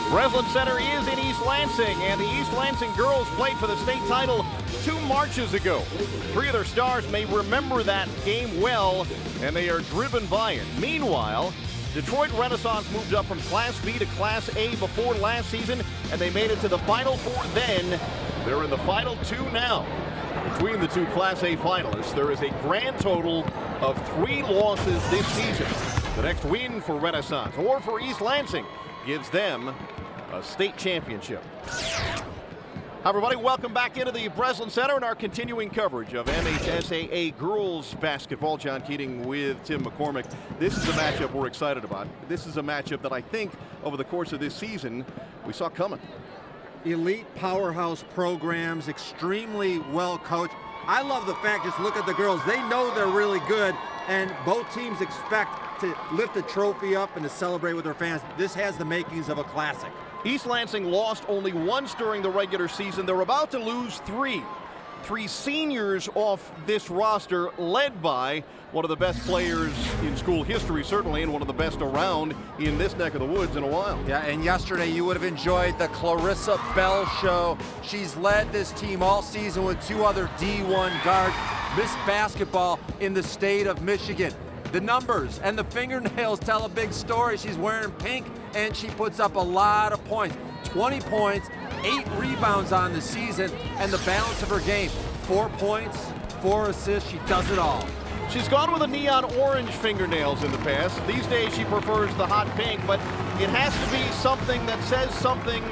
Breslin Center is in East Lansing, and the East Lansing girls played for the state title 2 Marches ago. 3 of their stars may remember that game well, and they are driven by it. Meanwhile, Detroit Renaissance moved up from Class B to Class A before last season, and they made it to the Final Four then. They're in the Final 2 now. Between the 2 Class A finalists, there is a grand total of 3 losses this season. The next win for Renaissance or for East Lansing gives them a state championship. Hi everybody, welcome back into the Breslin Center and our continuing coverage of MHSAA girls basketball. John Keating with Tim McCormick. This is a matchup we're excited about. This is a matchup that I think over the course of this season we saw coming. Elite powerhouse programs, extremely well coached. I love the fact, just look at the girls, they know they're really good, and both teams expect to lift a trophy up and to celebrate with their fans. This has the makings of a classic. East Lansing lost only once during the regular season. They're about to lose 3. 3 seniors off this roster, led by one of the best players in school history, certainly, and one of the best around in this neck of the woods in a while. Yeah, and yesterday you would have enjoyed the Clarissa Bell show. She's led this team all season with 2 other D1 guards. Miss Basketball in the state of Michigan. The numbers and the fingernails tell a big story. She's wearing pink, and she puts up a lot of points. 20 points, 8 rebounds on the season, and the balance of her game. 4 points, 4 assists, she does it all. She's gone with the neon orange fingernails in the past. These days she prefers the hot pink, but it has to be something that says something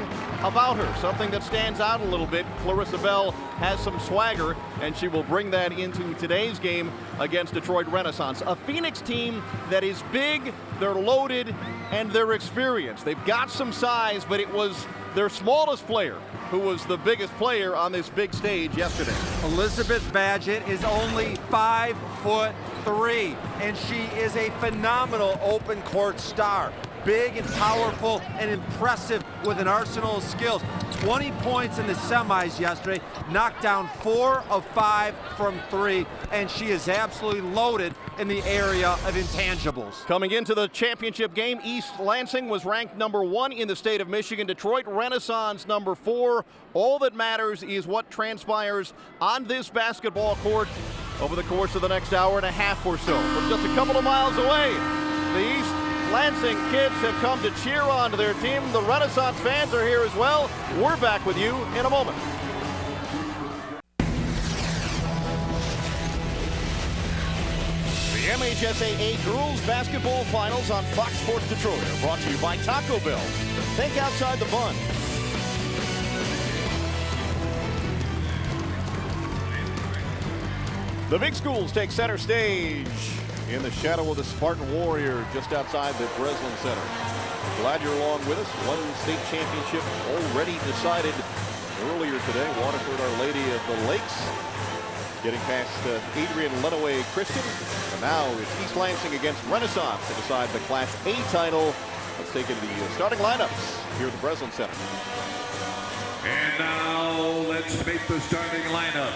about her, something that stands out a little bit. Clarissa Bell has some swagger, and she will bring that into today's game against Detroit Renaissance. A Phoenix team that is big, they're loaded, and they're experienced. They've got some size, but it was their smallest player who was the biggest player on this big stage yesterday. Elizabeth Badgett is only 5'3", and she is a phenomenal open court star. Big and powerful and impressive with an arsenal of skills. 20 points in the semis yesterday, knocked down 4 of 5 from 3, and she is absolutely loaded in the area of intangibles. Coming into the championship game, East Lansing was ranked number 1 in the state of Michigan. Detroit Renaissance number 4. All that matters is what transpires on this basketball court over the course of the next hour and a half or so. From just a couple of miles away, the East Lansing kids have come to cheer on to their team. The Renaissance fans are here as well. We're back with you in a moment. The MHSAA Girls Basketball Finals on Fox Sports Detroit are brought to you by Taco Bell. Think outside the bun. The big schools take center stage in the shadow of the Spartan Warrior just outside the Breslin Center. Glad you're along with us. 1 state championship already decided earlier today. Waterford, Our Lady of the Lakes, getting past Adrian Lenaway Christian. And now it's East Lansing against Renaissance to decide the Class A title. Let's take it to the starting lineups here at the Breslin Center. And now let's make the starting lineup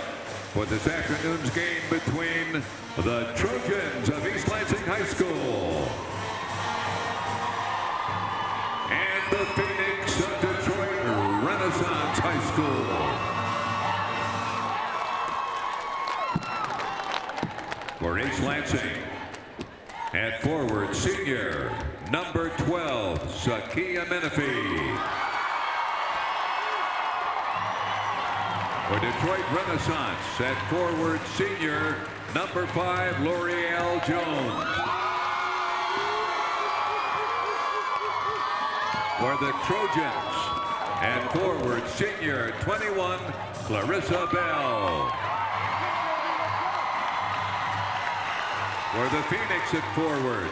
for this afternoon's game between the Trojans of East Lansing High School and the Phoenix of Detroit Renaissance High School. For East Lansing, at forward, senior, number 12, Sakia Menifee. For Detroit Renaissance, at forward, senior, number 5, L'Oreal Jones. For the Trojans, at forward, senior, 21, Clarissa Bell. For the Phoenix at forward,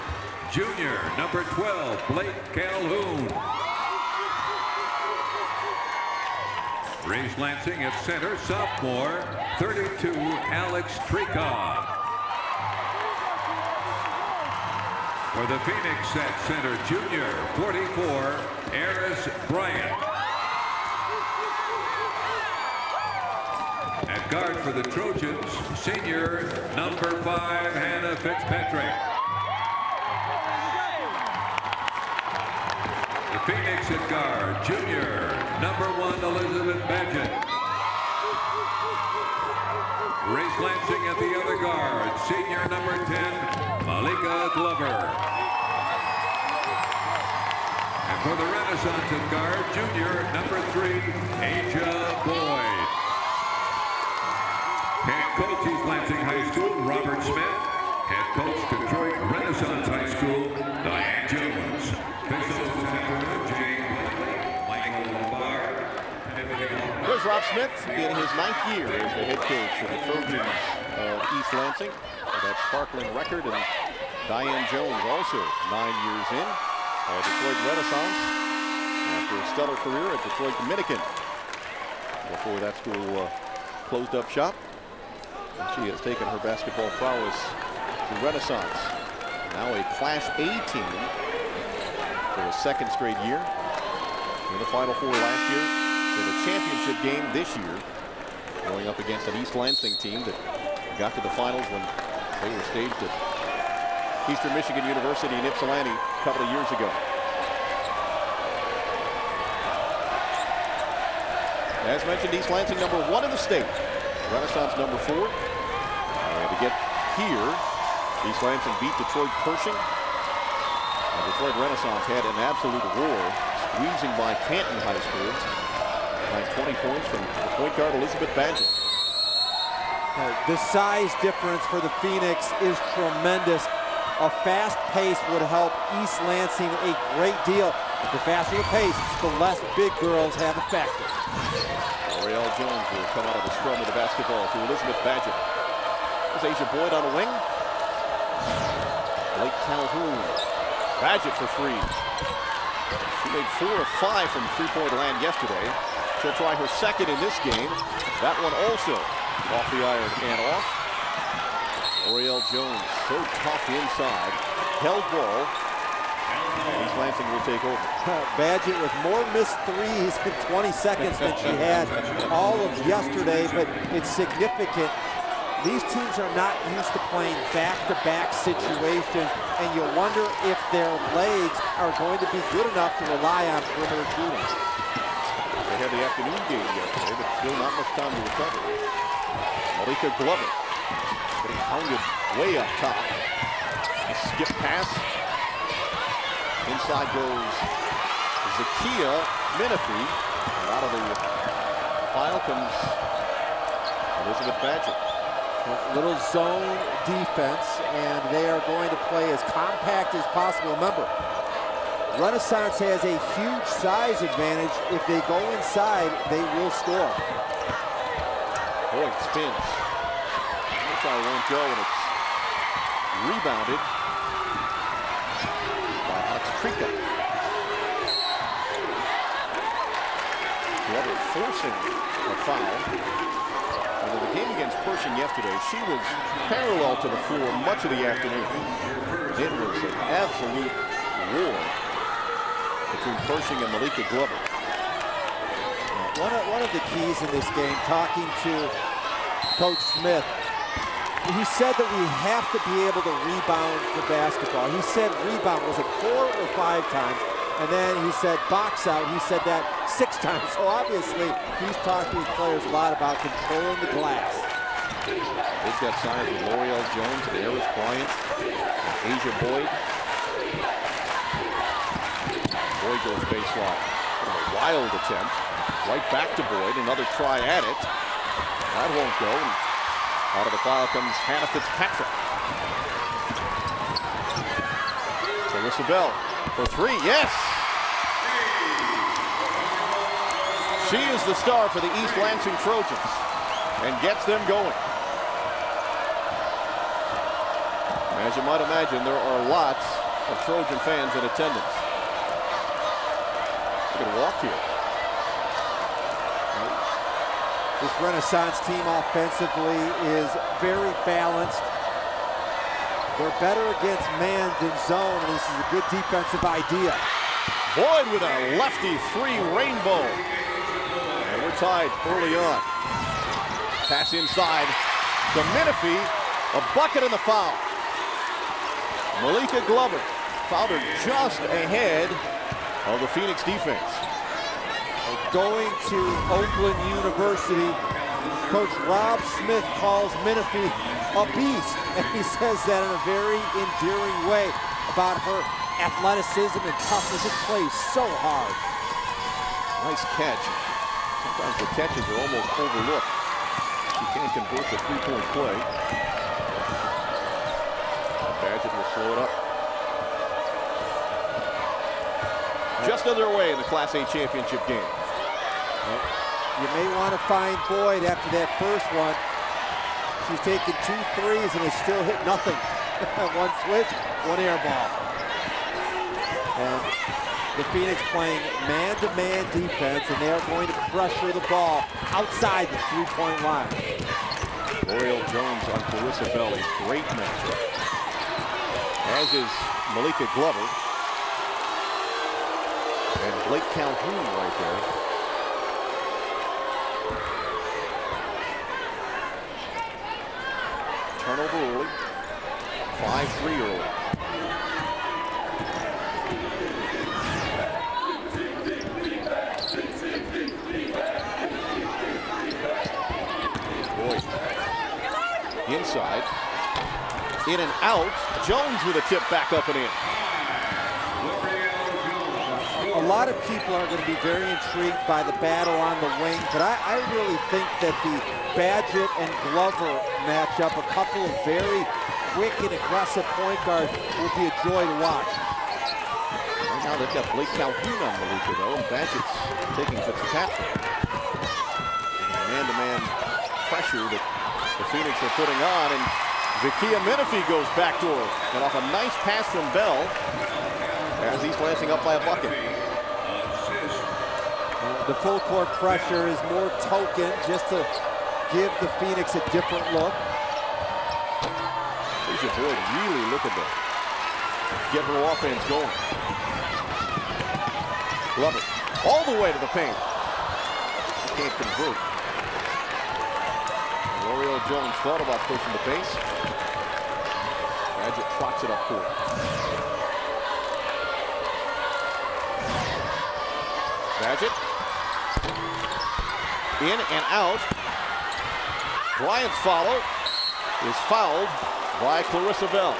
junior, number 12, Blake Calhoun. For East Lansing at center, sophomore, 32, Alex Trika. For the Phoenix at center, junior, 44, Eris Bryant. At guard for the Trojans, senior, number 5, Hannah Fitzpatrick. Phoenix at guard, junior, #1, Elizabeth Badgett. Grace Lansing at the other guard, senior #10, Malika Glover. And for the Renaissance at guard, junior #3, Asia Boyd. Head coach East Lansing High School, Robert Smith. Head coach Detroit Renaissance High School, Diane Jones. Officials this afternoon, Jane Buckley, Michael Lamar. There's Rob Smith in his 9th year as the head coach of the Trojans of East Lansing. That sparkling record, and Diane Jones also 9 years in at Detroit Renaissance after a stellar career at Detroit Dominican before that school closed up shop. And she has taken her basketball prowess to Renaissance. Now a Class A team for the 2nd straight year. In the Final Four last year, in the championship game this year, going up against an East Lansing team that got to the finals when they were staged at Eastern Michigan University in Ypsilanti a couple of years ago. As mentioned, East Lansing #1 in the state, Renaissance #4. And to get here, East Lansing beat Detroit Pershing. And Detroit Renaissance had an absolute war, squeezing by Canton High School by 20 points from the point guard Elizabeth Badgett. The size difference for the Phoenix is tremendous. A fast pace would help East Lansing a great deal. The faster the pace, the less big girls have a factor. L'Oreal Jones will come out of the scrum with the basketball to Elizabeth Badgett. There's Asia Boyd on the wing. Blake Calhoun. Badgett for 3. She made 4 of 5 from three-point land yesterday. She'll try her 2nd in this game. That one also off the iron and off. L'Oreal Jones so tough inside. Held ball. And East Lansing will take over. Badgett with more missed threes in 20 seconds than she had all of yesterday, but it's significant. These teams are not used to playing back-to-back situations, and you wonder if their legs are going to be good enough to rely on perimeter shooting. They had the afternoon game yesterday, but still not much time to recover. Malika Glover getting pounded way up top. A skip pass. Inside goes Zakia Menifee. And out of the pile comes Elizabeth Badgett. Little zone defense, and they are going to play as compact as possible. Remember, Renaissance has a huge size advantage. If they go inside, they will score. Boyd spins. This guy won't go, and it's rebounded by Huxtrika. Glover forcing a foul. In the game against Pershing yesterday, she was parallel to the floor much of the afternoon. It was an absolute war between Pershing and Malika Glover. One of the keys in this game, talking to Coach Smith, he said that we have to be able to rebound the basketball. He said rebound, was it 4 or 5 times? And then he said box out. He said that 6 times. So obviously, he's talked to his players a lot about controlling the glass. They've got size with L'Oreal Jones and Eris Bryant and Asia Boyd. Boyd goes baseline. A wild attempt. Right back to Boyd. Another try at it. That won't go. And out of the foul comes Hannah Fitzpatrick. Clarissa Bell for 3. Yes! She is the star for the East Lansing Trojans and gets them going. As you might imagine, there are lots of Trojan fans in attendance. Look at a walk here. This Renaissance team offensively is very balanced. They're better against man than zone, and this is a good defensive idea. Boyd with a lefty 3 rainbow. And we're tied early on. Pass inside to Menifee. A bucket and the foul. Malika Glover fouled her just ahead of the Phoenix defense. Going to Oakland University, Coach Rob Smith calls Menifee a beast, and he says that in a very endearing way about her athleticism and toughness. It plays so hard. Nice catch. Sometimes the catches are almost overlooked. She can't convert the three-point play. Badgett will slow it up. Just underway in the Class A championship game. You may want to find Boyd after that first one. She's taken 2 threes and has still hit nothing. One switch, one air ball. And the Phoenix playing man-to-man defense, and they are going to pressure the ball outside the three-point line. L'Oreal Jones on Clarissa Bell, a great matchup. As is Malika Glover. And Blake Calhoun right there. Turnover early. 5-3 early. Boyd. Inside. In and out. Jones with a tip back up and in. A lot of people are going to be very intrigued by the battle on the wing, but I really think that the Badgett and Glover matchup, a couple of very quick and aggressive point guards, will be a joy to watch. Right now they've got Blake Calhoun on Malika though, and Badgett's taking Fitzpatrick. Man-to-man pressure that the Phoenix are putting on, and Zakia Menifee goes back to her, and off a nice pass from Bell, as East Lansing up by a bucket. The full court pressure is more token just to give the Phoenix a different look. Asia Boyd really looking to get her offense going. Glover all the way to the paint. Can't convert. L'Oreal Jones thought about pushing the pace. Badgett trots it up court. Badgett. In and out. Bryant's follow is fouled by Clarissa Bell.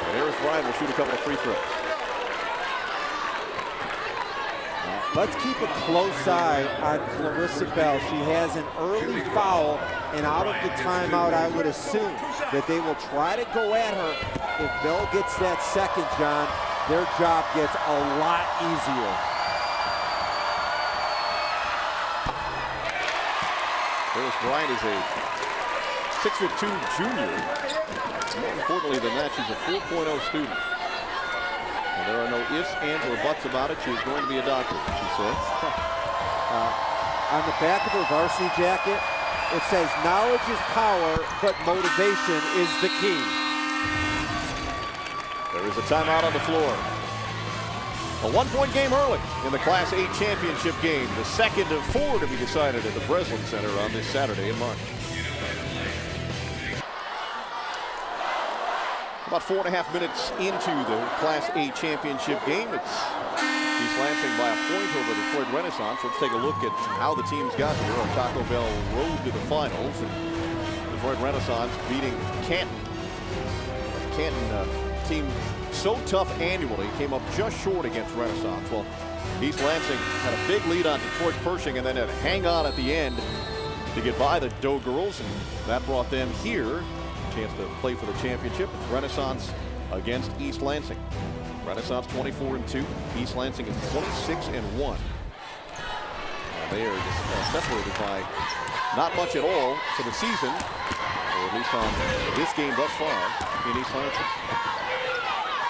And Eris Bryant will shoot a couple of free throws. Let's keep a close eye on Clarissa Bell. She has an early foul, and out of the timeout, I would assume that they will try to go at her. If Bell gets that second, John, their job gets a lot easier. Eris Bryant is a 6'2" junior. More importantly than that, she's a 4.0 student. And there are no ifs, ands, or buts about it. She is going to be a doctor, she said. On the back of her varsity jacket, it says, "Knowledge is power, but motivation is the key." There is a timeout on the floor. A one-point game early in the Class A championship game. The second of 4 to be decided at the Breslin Center on this Saturday in March. About 4.5 minutes into the Class A championship game. It's East Lansing by a point over the Detroit Renaissance. Let's take a look at how the teams got here on Taco Bell road to the finals. And Detroit Renaissance beating Canton. Canton team so tough annually, came up just short against Renaissance. Well, East Lansing had a big lead on Detroit Pershing and then had to hang on at the end to get by the Doe girls, and that brought them here. Chance to play for the championship. It's Renaissance against East Lansing. Renaissance 24-2. East Lansing is 26-1. They are just separated by not much at all for the season, or at least on this game thus far in East Lansing.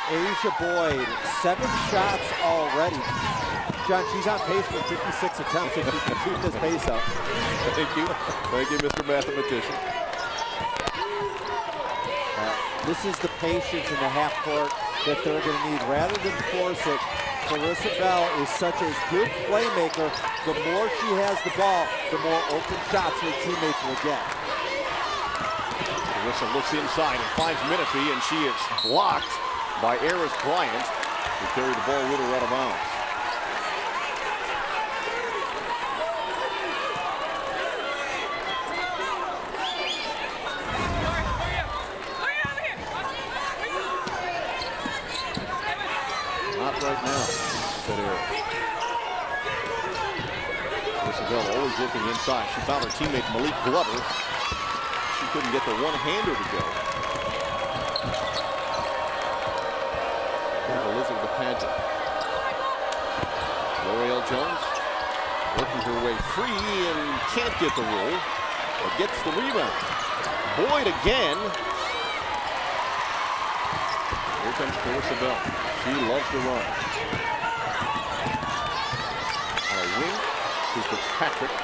Asia Boyd, 7 shots already. John, she's on pace for 56 attempts if she can keep this pace up. Thank you, Mr. Mathematician. This is the patience in the half court that they're going to need. Rather than force it, Clarissa Bell is such a good playmaker. The more she has the ball, the more open shots her teammates will get. Clarissa looks inside and finds Menifee, and she is blocked by Eris Bryant. He carried the ball with her out of bounds. Not right now, said Eric. Isabella always looking inside. She found her teammate Malik Glover. She couldn't get the one-hander to go. There's Elizabeth Paget. L'Oreal Jones working her way free and can't get the roll, but gets the rebound. Boyd again. Here comes Clarissa Bell. She loves to run. On a wing to Fitzpatrick.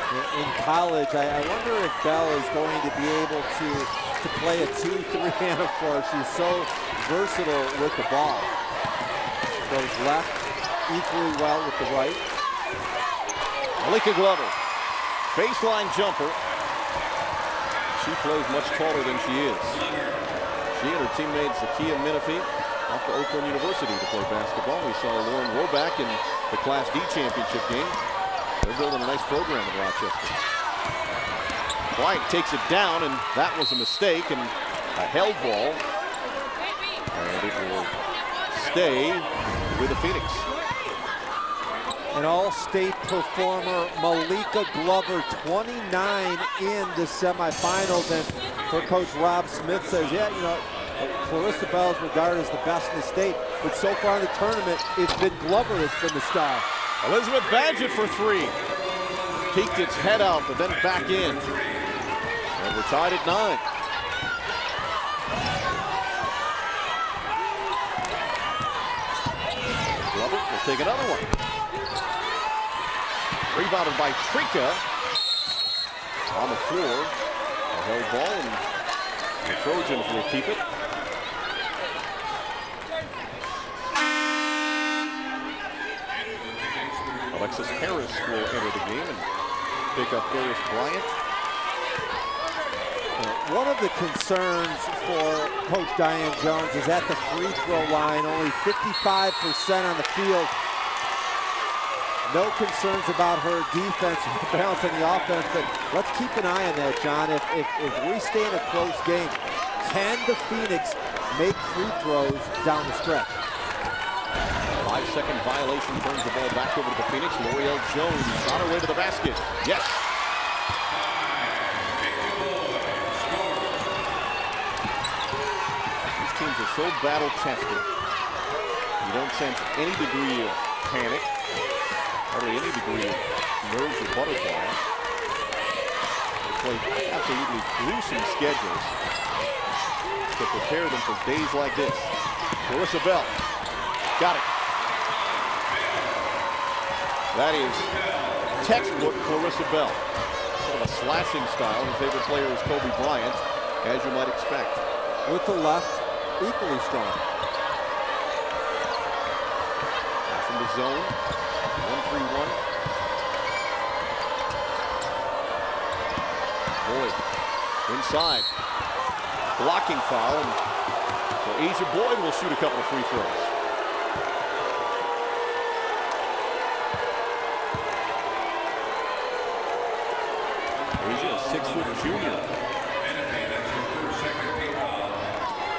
In college, I wonder if Bell is going to be able to play a 2-3 and a 4. She's so versatile with the ball. Goes left equally well with the right. Malika Glover, baseline jumper. She plays much taller than she is. She and her teammate Zakia Menifee off to Oakland University to play basketball. We saw Lauren Roback in the Class D championship game. They're building a nice program in Rochester. Bryant takes it down, and that was a mistake and a held ball. And it will stay with the Phoenix. An all-state performer, Malika Glover, 29 in the semifinals, and her coach Rob Smith says, yeah, you know, Clarissa Bell is regarded as the best in the state, but so far in the tournament, it's been Glover that's been the star. Elizabeth Paget for three. Peeked its head out, but then back in. And we're tied at 9. Glover will take another one. Rebounded by Trinka. On the floor. A held ball, and the Trojans will keep it. Alexis Harris will enter the game and pick up Ferris Bryant. One of the concerns for Coach Diane Jones is at the free throw line, only 55% on the field. No concerns about her defense or balance on the offense, but let's keep an eye on that, John. If we stay in a close game, can the Phoenix make free throws down the stretch? 5-second violation turns the ball back over to the Phoenix. L'Oreal Jones on her way to the basket. Yes. These teams are so battle-tested. You don't sense any degree of panic, hardly any degree of nerves or butterflies. They play absolutely gruesome schedules to prepare them for days like this. Clarissa Bell got it. That is textbook Clarissa Bell. Sort of a slashing style. Her favorite player is Kobe Bryant, as you might expect. With the left, equally strong. From the zone, 1-3-1. Boyd inside. Blocking foul. So Asia Boyd will shoot a couple of free throws. Asia, a 6-foot junior.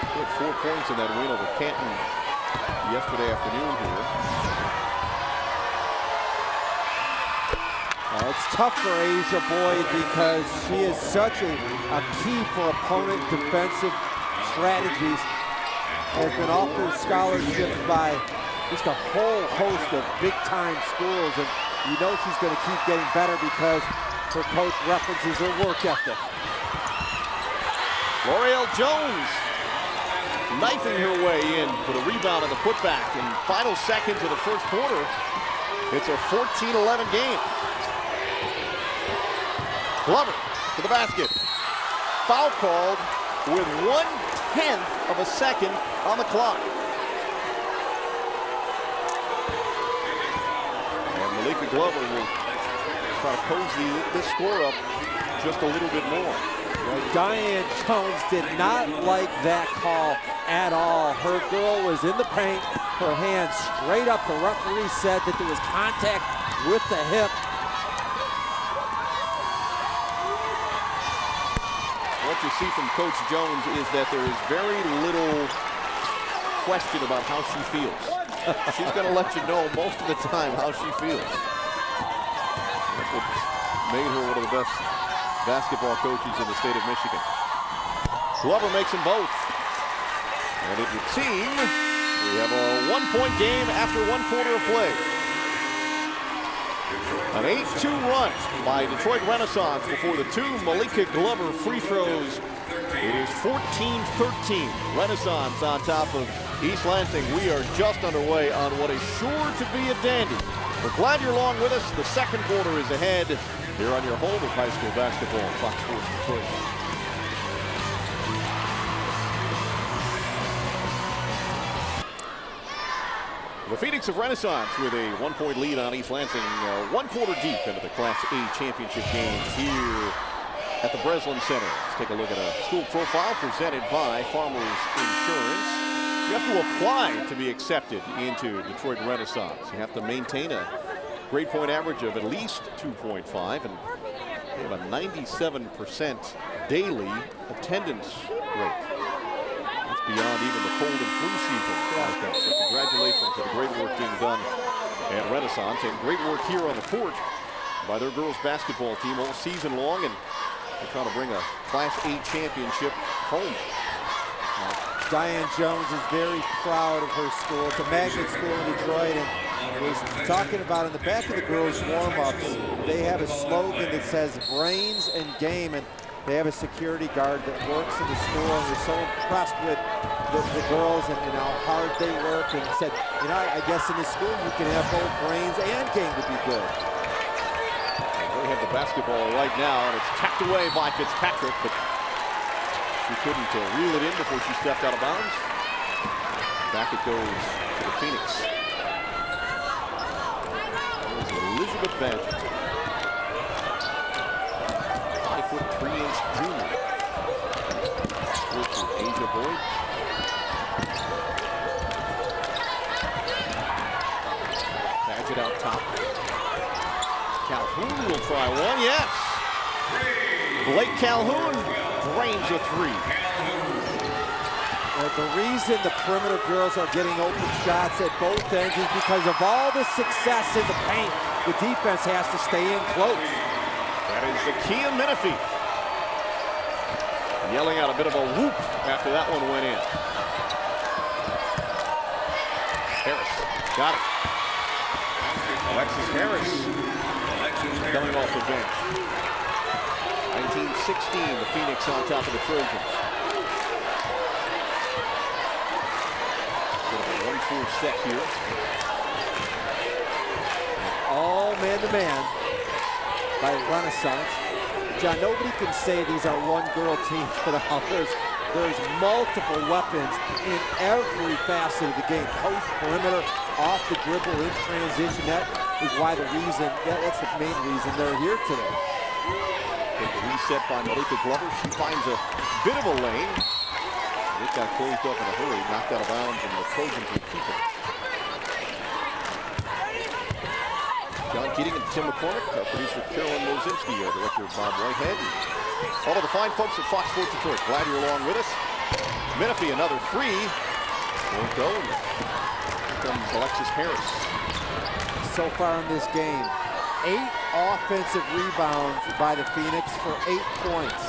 She had 4 points in that win over Canton yesterday afternoon here. It's tough for Asia Boyd because she is such a key for opponent defensive strategies. Has been offered scholarships by just a whole host of big-time schools, and you know she's going to keep getting better because her coach references her work ethic. L'Oreal Jones knifing her way in for the rebound and the putback in final seconds of the first quarter. It's a 14-11 game. Glover to the basket. Foul called with 1/10 of a second on the clock. And Malika Glover will try to cozy this score up just a little bit more. Well, Diane Jones did not like that call at all. Her girl was in the paint, her hand straight up. The referee said that there was contact with the hip. What you see from Coach Jones is that there is very little question about how she feels. She's going to let you know most of the time how she feels. That's what made her one of the best basketball coaches in the state of Michigan. Glover makes them both. And it would seem we have a one-point game after 1 quarter of play. An 8-2 run by Detroit Renaissance before the 2 Malika Glover free throws. It is 14-13. Renaissance on top of East Lansing. We are just underway on what is sure to be a dandy. We're glad you're along with us. The second quarter is ahead here on your home of high school basketball, Fox Sports Detroit. The Phoenix of Renaissance with a 1-point lead on East Lansing, 1 quarter deep into the Class A championship games here at the Breslin Center. Let's take a look at a school profile presented by Farmers Insurance. You have to apply to be accepted into Detroit Renaissance. You have to maintain a grade point average of at least 2.5, and they have a 97% daily attendance rate. That's beyond even the cold and flu season. So congratulations to the great work being done at Renaissance, and great work here on the court by their girls basketball team all season long, and they're trying to bring a Class A championship home. Diane Jones is very proud of her school. It's a magnet school in Detroit, and was talking about in the back of the girls' warm-ups, they have a slogan that says brains and game, and they have a security guard that works in the school, and we're so impressed with the girls and how hard they work, and said, you know, I guess in this school you can have both brains and game to be good. They have the basketball right now, and it's tapped away by Fitzpatrick, but she couldn't reel it in before she stepped out of bounds. Back it goes to the Phoenix. There's Elizabeth Badger. 5'3" junior. Switch with Asia Boyd. Badger out top. Calhoun will try one, yes! Blake Calhoun drains a 3. The reason the perimeter girls are getting open shots at both ends is because of all the success in the paint. The defense has to stay in close. That is the key of Menifee. Yelling out a bit of a whoop after that one went in. Harris got it. Alexis Harris coming off the bench. 1916, the Phoenix on top of the Trojans. Bit of a 1-4 set here. All man-to-man by Renaissance. John, nobody can say these are one-girl teams for the others. There's multiple weapons in every facet of the game. Post, perimeter, off the dribble, in transition. That is why that's the main reason they're here today. Reset by Malika Glover. She finds a bit of a lane. It got closed up in a hurry, knocked out of bounds, and the Trojans will keep it. John Keating and Tim McCormick, our producer Carolyn Mozinski, our director Bob Whitehead, and all of the fine folks at Fox Sports Detroit. Glad you're along with us. Menifee, another 3. Won't go. Here comes Alexis Harris. So far in this game, 8 offensive rebounds by the Phoenix for 8 points.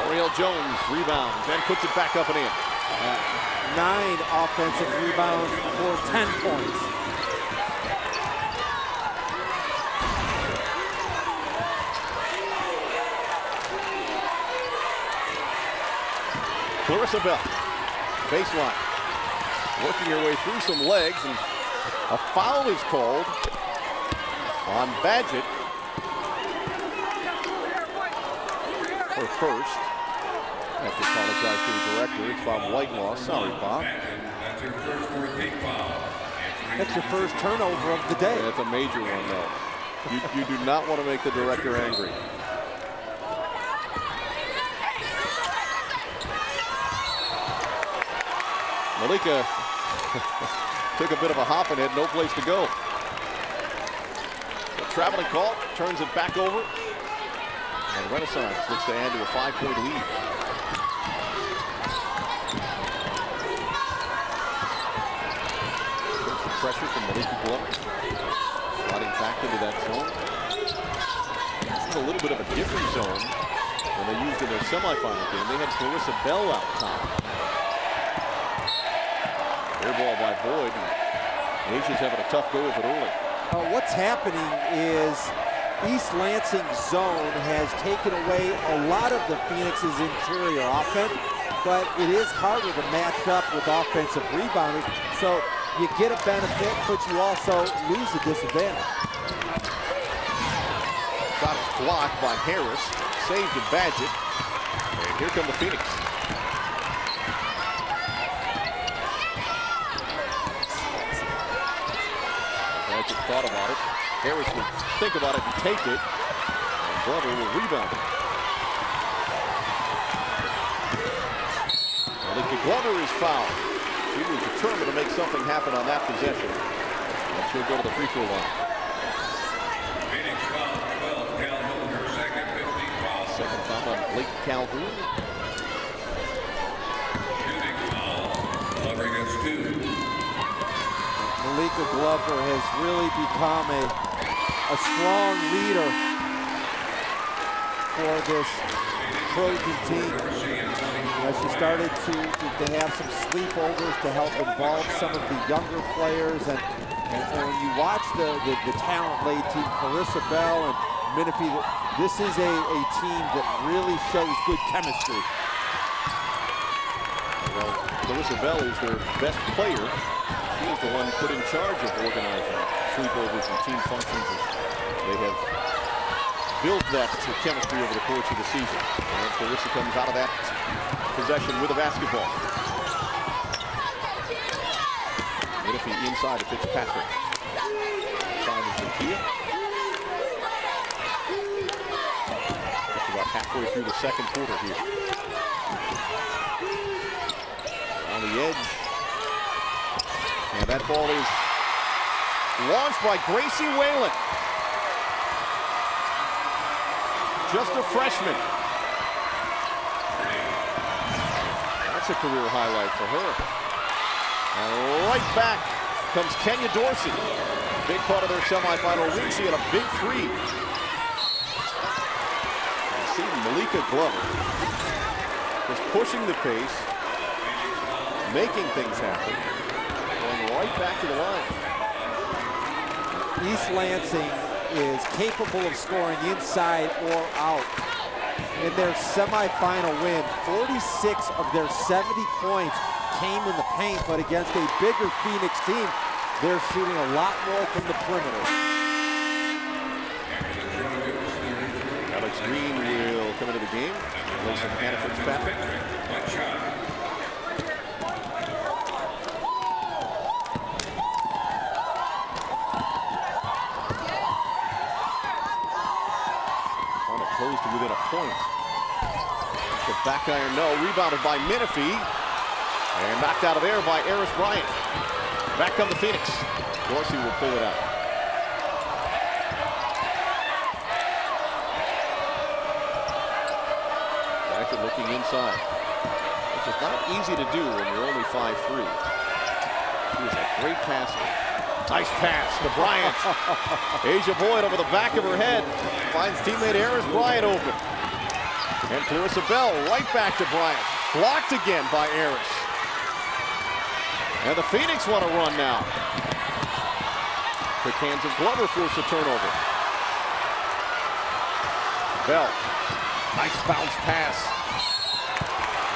Oriel Jones rebounds and puts it back up and in. 9 offensive rebounds for 10 points. Clarissa Bell, baseline, working her way through some legs, and a foul is called on Badgett. Her first. I have to apologize to the director. It's Bob Whitelaw. Sorry, Bob. That's your first fourth foul. That's your first turnover of the day. Yeah, that's a major one, though. You do not want to make the director angry. Malika took a bit of a hop and had no place to go. So traveling call, turns it back over. And Renaissance looks to add to a 5-point lead. Pressure from Malika Glover. Sliding back into that zone. This is a little bit of a different zone than they used in their semifinal game. They had Clarissa Bell out top. Air ball by Boyd. Asia's having a tough go of it early. What's happening is East Lansing's zone has taken away a lot of the Phoenix's interior offense, but it is harder to match up with offensive rebounders. So you get a benefit, but you also lose a disadvantage. Shot is blocked by Harris. Saved to Badgett. And here come the Phoenix. Badgett thought about it. Harris will think about it and take it. And Glover will rebound it. Malika Glover is fouled. She was determined to make something happen on that possession. And she'll go to the free throw line. Phoenix foul 12, Calhoun, her second 15 foul. Second foul on Blake Calhoun. Shooting foul. Glover gets 2. Malika Glover has really become a strong leader for this Trojan team. She started to have some sleepovers to help involve some of the younger players. And when you watch the talent-laden team, Clarissa Bell and Menifee, this is a team that really shows good chemistry. Well, Clarissa Bell is their best player. She is the one put in charge of organizing sleepovers and team functions. They have built that chemistry over the course of the season. And Clarissa comes out of that possession with a basketball. Menifee inside to Fitzpatrick. Inside to Zakia. Just about halfway through the second quarter here. On the edge. And that ball is launched by Gracie Whalen. Just a freshman. That's a career highlight for her. And right back comes Kenya Dorsey. Big part of their semifinal win. She had a big three. You see Malika Glover just pushing the pace, making things happen, going right back to the line. East Lansing is capable of scoring inside or out. In their semifinal win, 46 of their 70 points came in the paint, but against a bigger Phoenix team, they're shooting a lot more from the perimeter. Alex Green will come into the game. Lansing Hannah Fitzpatrick. Close to within a point. The back iron, no. Rebounded by Menifee. And knocked out of there by Eris Bryant. Back come the Phoenix. Dorsey will pull it out. Back and looking inside. Which is not easy to do when you're only 5'3". She is a great passer. Nice pass to Bryant. Asia Boyd over the back of her head. Finds teammate Eris Bryant open. And Clarissa Bell right back to Bryant. Blocked again by Eris. And the Phoenix want to run now. Quick hands of Glover force a turnover. Bell. Nice bounce pass.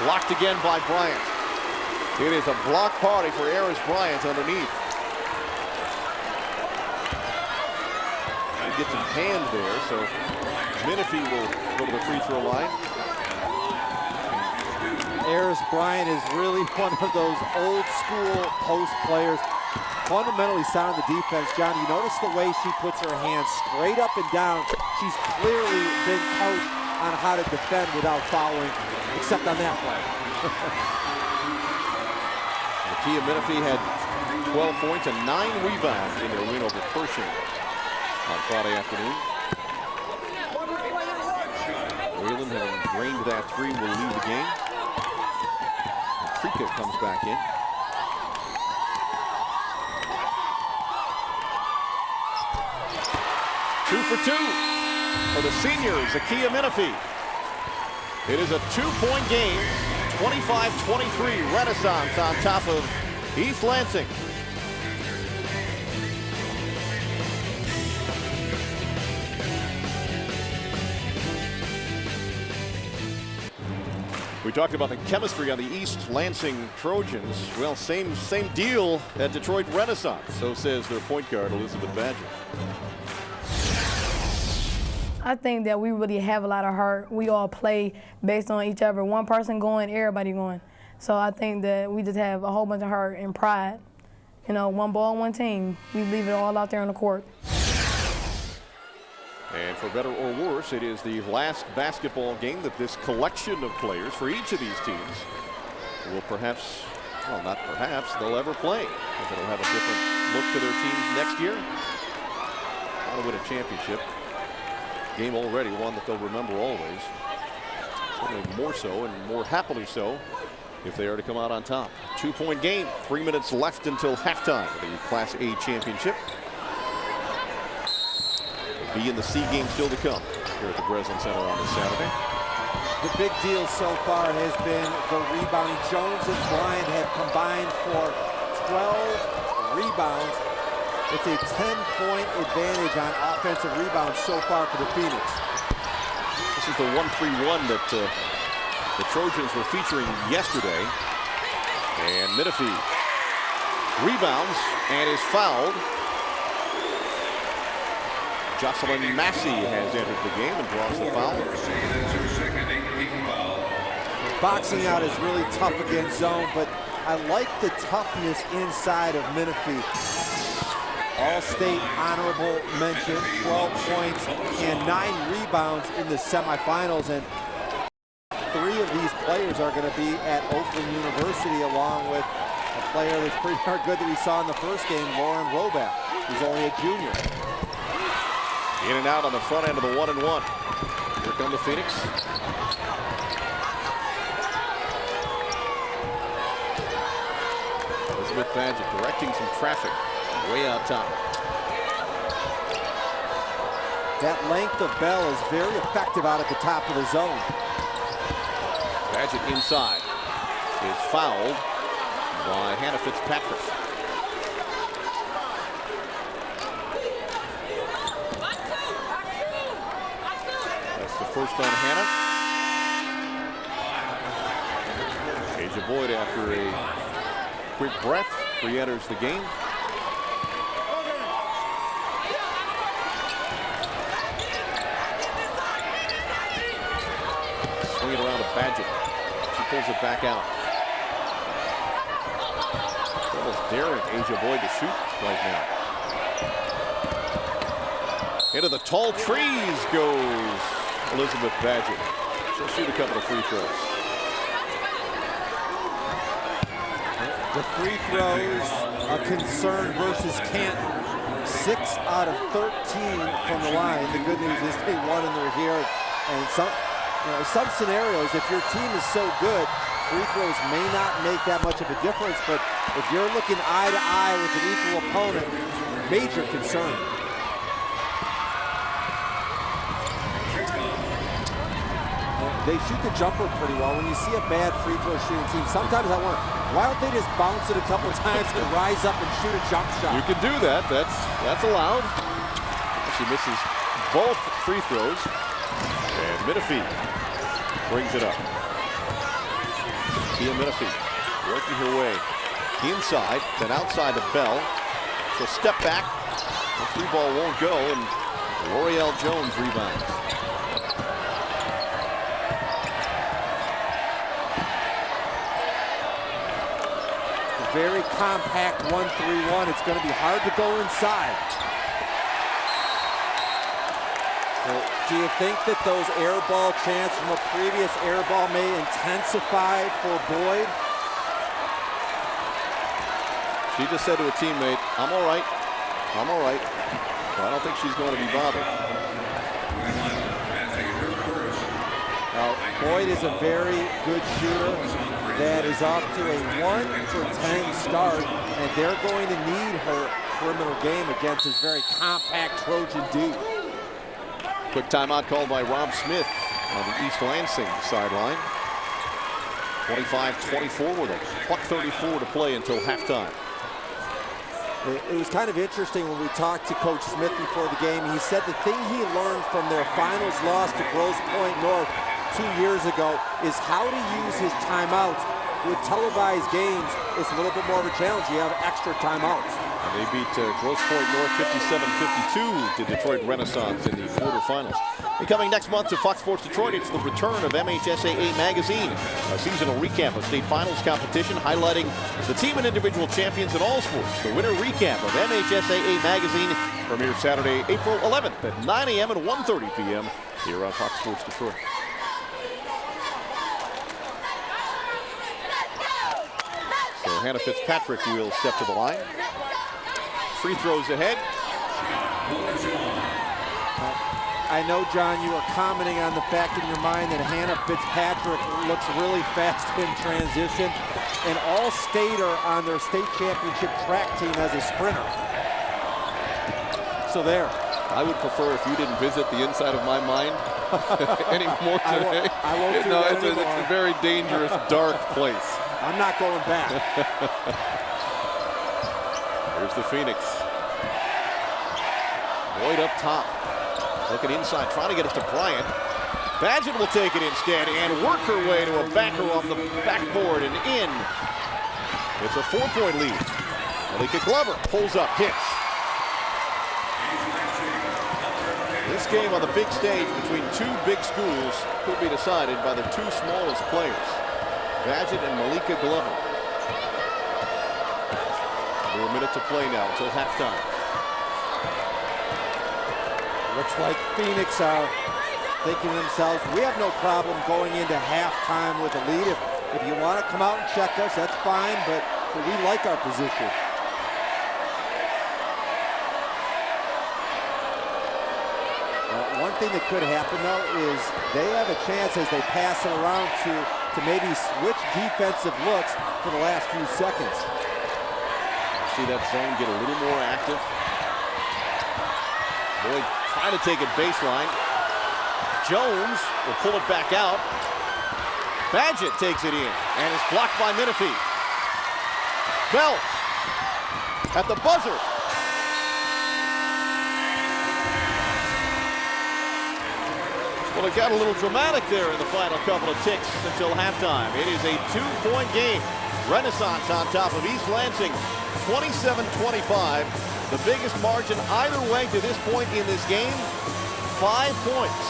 Blocked again by Bryant. It is a block party for Eris Bryant underneath. Gets in hand there, so Menifee will go to the free throw line. Eris Bryant is really one of those old school post players. Fundamentally sound in the defense. John, you notice the way she puts her hands straight up and down. She's clearly been coached on how to defend without fouling, except on that play. The Kia Menifee had 12 points and 9 rebounds in their win over Pershing on Friday afternoon. Whalen, having drained that three, will lead the game. Trika comes back in. Two for two for the seniors, Kia Menifee. It is a 2-point game, 25-23, Renaissance on top of East Lansing. We talked about the chemistry on the East Lansing Trojans. Well, same deal at Detroit Renaissance. So says their point guard, Elizabeth Badger. I think that we really have a lot of heart. We all play based on each other. One person going, everybody going. So I think that we just have a whole bunch of heart and pride. You know, one ball, one team. We leave it all out there on the court. And for better or worse, it is the last basketball game that this collection of players for each of these teams will perhaps, well, not perhaps, they'll ever play. It'll have a different look to their teams next year. How to win a championship. Game already, one that they'll remember always. Certainly more so and more happily so if they are to come out on top. 2-point game, 3 minutes left until halftime of the Class A championship. B and the C game still to come here at the Breslin Center on this Saturday. The big deal so far has been the rebounding. Jones and Bryant have combined for 12 rebounds. It's a 10-point advantage on offensive rebounds so far for the Phoenix. This is the 1-3-1 that the Trojans were featuring yesterday. And Menifee rebounds and is fouled. Jocelyn Massey has entered the game and draws the foul. Boxing out is really tough against zone, but I like the toughness inside of Menifee. All-state honorable mention, 12 points and 9 rebounds in the semifinals. And 3 of these players are going to be at Oakland University, along with a player that's pretty darn good that we saw in the first game, Lauren Roback, who's only a junior. In and out on the front end of the 1-and-1. Here come the Phoenix. Elizabeth Badger directing some traffic way out top. That length of Bell is very effective out at the top of the zone. Badger inside is fouled by Hannah Fitzpatrick. First on Hannah. Asia Boyd, after a quick breath, re-enters the game. Swing it around to Badger. She pulls it back out. It's almost daring Asia Boyd to shoot right now. Into the tall trees goes Elizabeth Badger. She'll shoot a couple of free throws. The free throws, a concern versus Canton. 6 out of 13 from the line. The good news is they won and they're here. And some scenarios, if your team is so good, free throws may not make that much of a difference. But if you're looking eye to eye with an equal opponent, major concern. They shoot the jumper pretty well. When you see a bad free throw shooting team, sometimes I wonder, why don't they just bounce it a couple times and rise up and shoot a jump shot? You can do that. That's allowed. She misses both free throws. And Menifee brings it up. Kia Menifee working her way inside, then outside to Bell. She'll step back. The three ball won't go, and L'Oreal Jones rebounds. Very compact 1-3-1. It's going to be hard to go inside. Well, do you think that those air ball chants from a previous air ball may intensify for Boyd? She just said to a teammate, I'm all right. I'm all right. Well, I don't think she's going to be bothered. Boyd is a very good shooter that is off to a 1-for-10 start, and they're going to need her perimeter game against this very compact Trojan D. Quick timeout called by Rob Smith on the East Lansing sideline. 25-24 with a buck 34 to play until halftime. It was kind of interesting when we talked to Coach Smith before the game. He said the thing he learned from their finals loss to Grosse Pointe North 2 years ago is how to use his timeouts. With televised games, it's a little bit more of a challenge. You have extra timeouts. And they beat Grosse Pointe North 57-52 to Detroit Renaissance in the quarterfinals. And coming next month to Fox Sports Detroit, it's the return of MHSAA Magazine, a seasonal recap of state finals competition highlighting the team and individual champions in all sports. The winter recap of MHSAA Magazine premieres Saturday, April 11th at 9 a.m. and 1:30 p.m. here on Fox Sports Detroit. So Hannah Fitzpatrick will step to the line. Free throws ahead. I know, John, you were commenting on the fact in your mind that Hannah Fitzpatrick looks really fast in transition. An all-stater on their state championship track team as a sprinter. So there. I would prefer if you didn't visit the inside of my mind anymore today. I won't do that it's a very dangerous, dark place. I'm not going back. Here's the Phoenix. Boyd up top. Looking inside, trying to get it to Bryant. Badgett will take it instead and work her way to a backer off the backboard and in. It's a 4-point lead. Malika Glover pulls up, hits. This game on the big stage between two big schools could be decided by the two smallest players, Badgett and Malika Glover. Under a minute to play now until halftime. Looks like Phoenix are thinking to themselves, we have no problem going into halftime with a lead. If you want to come out and check us, that's fine, but we like our position. One thing that could happen, though, is they have a chance as they pass it around to maybe switch defensive looks for the last few seconds. See that zone get a little more active. Boyd trying to take it baseline. Jones will pull it back out. Badgett takes it in and is blocked by Menifee. Bell at the buzzer. Well, it got a little dramatic there in the final couple of ticks until halftime. It is a 2-point game. Renaissance on top of East Lansing, 27-25. The biggest margin either way to this point in this game, 5 points.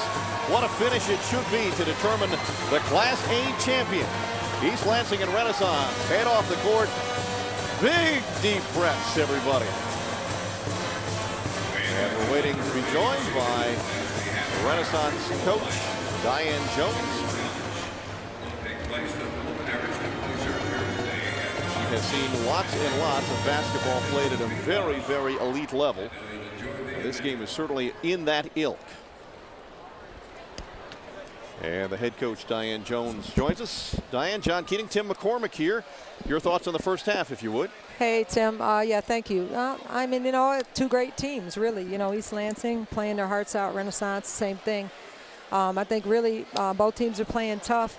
What a finish it should be to determine the Class A champion. East Lansing and Renaissance head off the court. Big deep breaths, everybody. And we're waiting to be joined by Renaissance coach Diane Jones. She has seen lots and lots of basketball played at a very, very elite level. This game is certainly in that ilk. And the head coach, Diane Jones, joins us. Diane, John Keating, Tim McCormick here. Your thoughts on the first half, if you would. Hey, Tim. Yeah, thank you. I mean, you know, two great teams, really. You know, East Lansing playing their hearts out, Renaissance, same thing. I think really both teams are playing tough.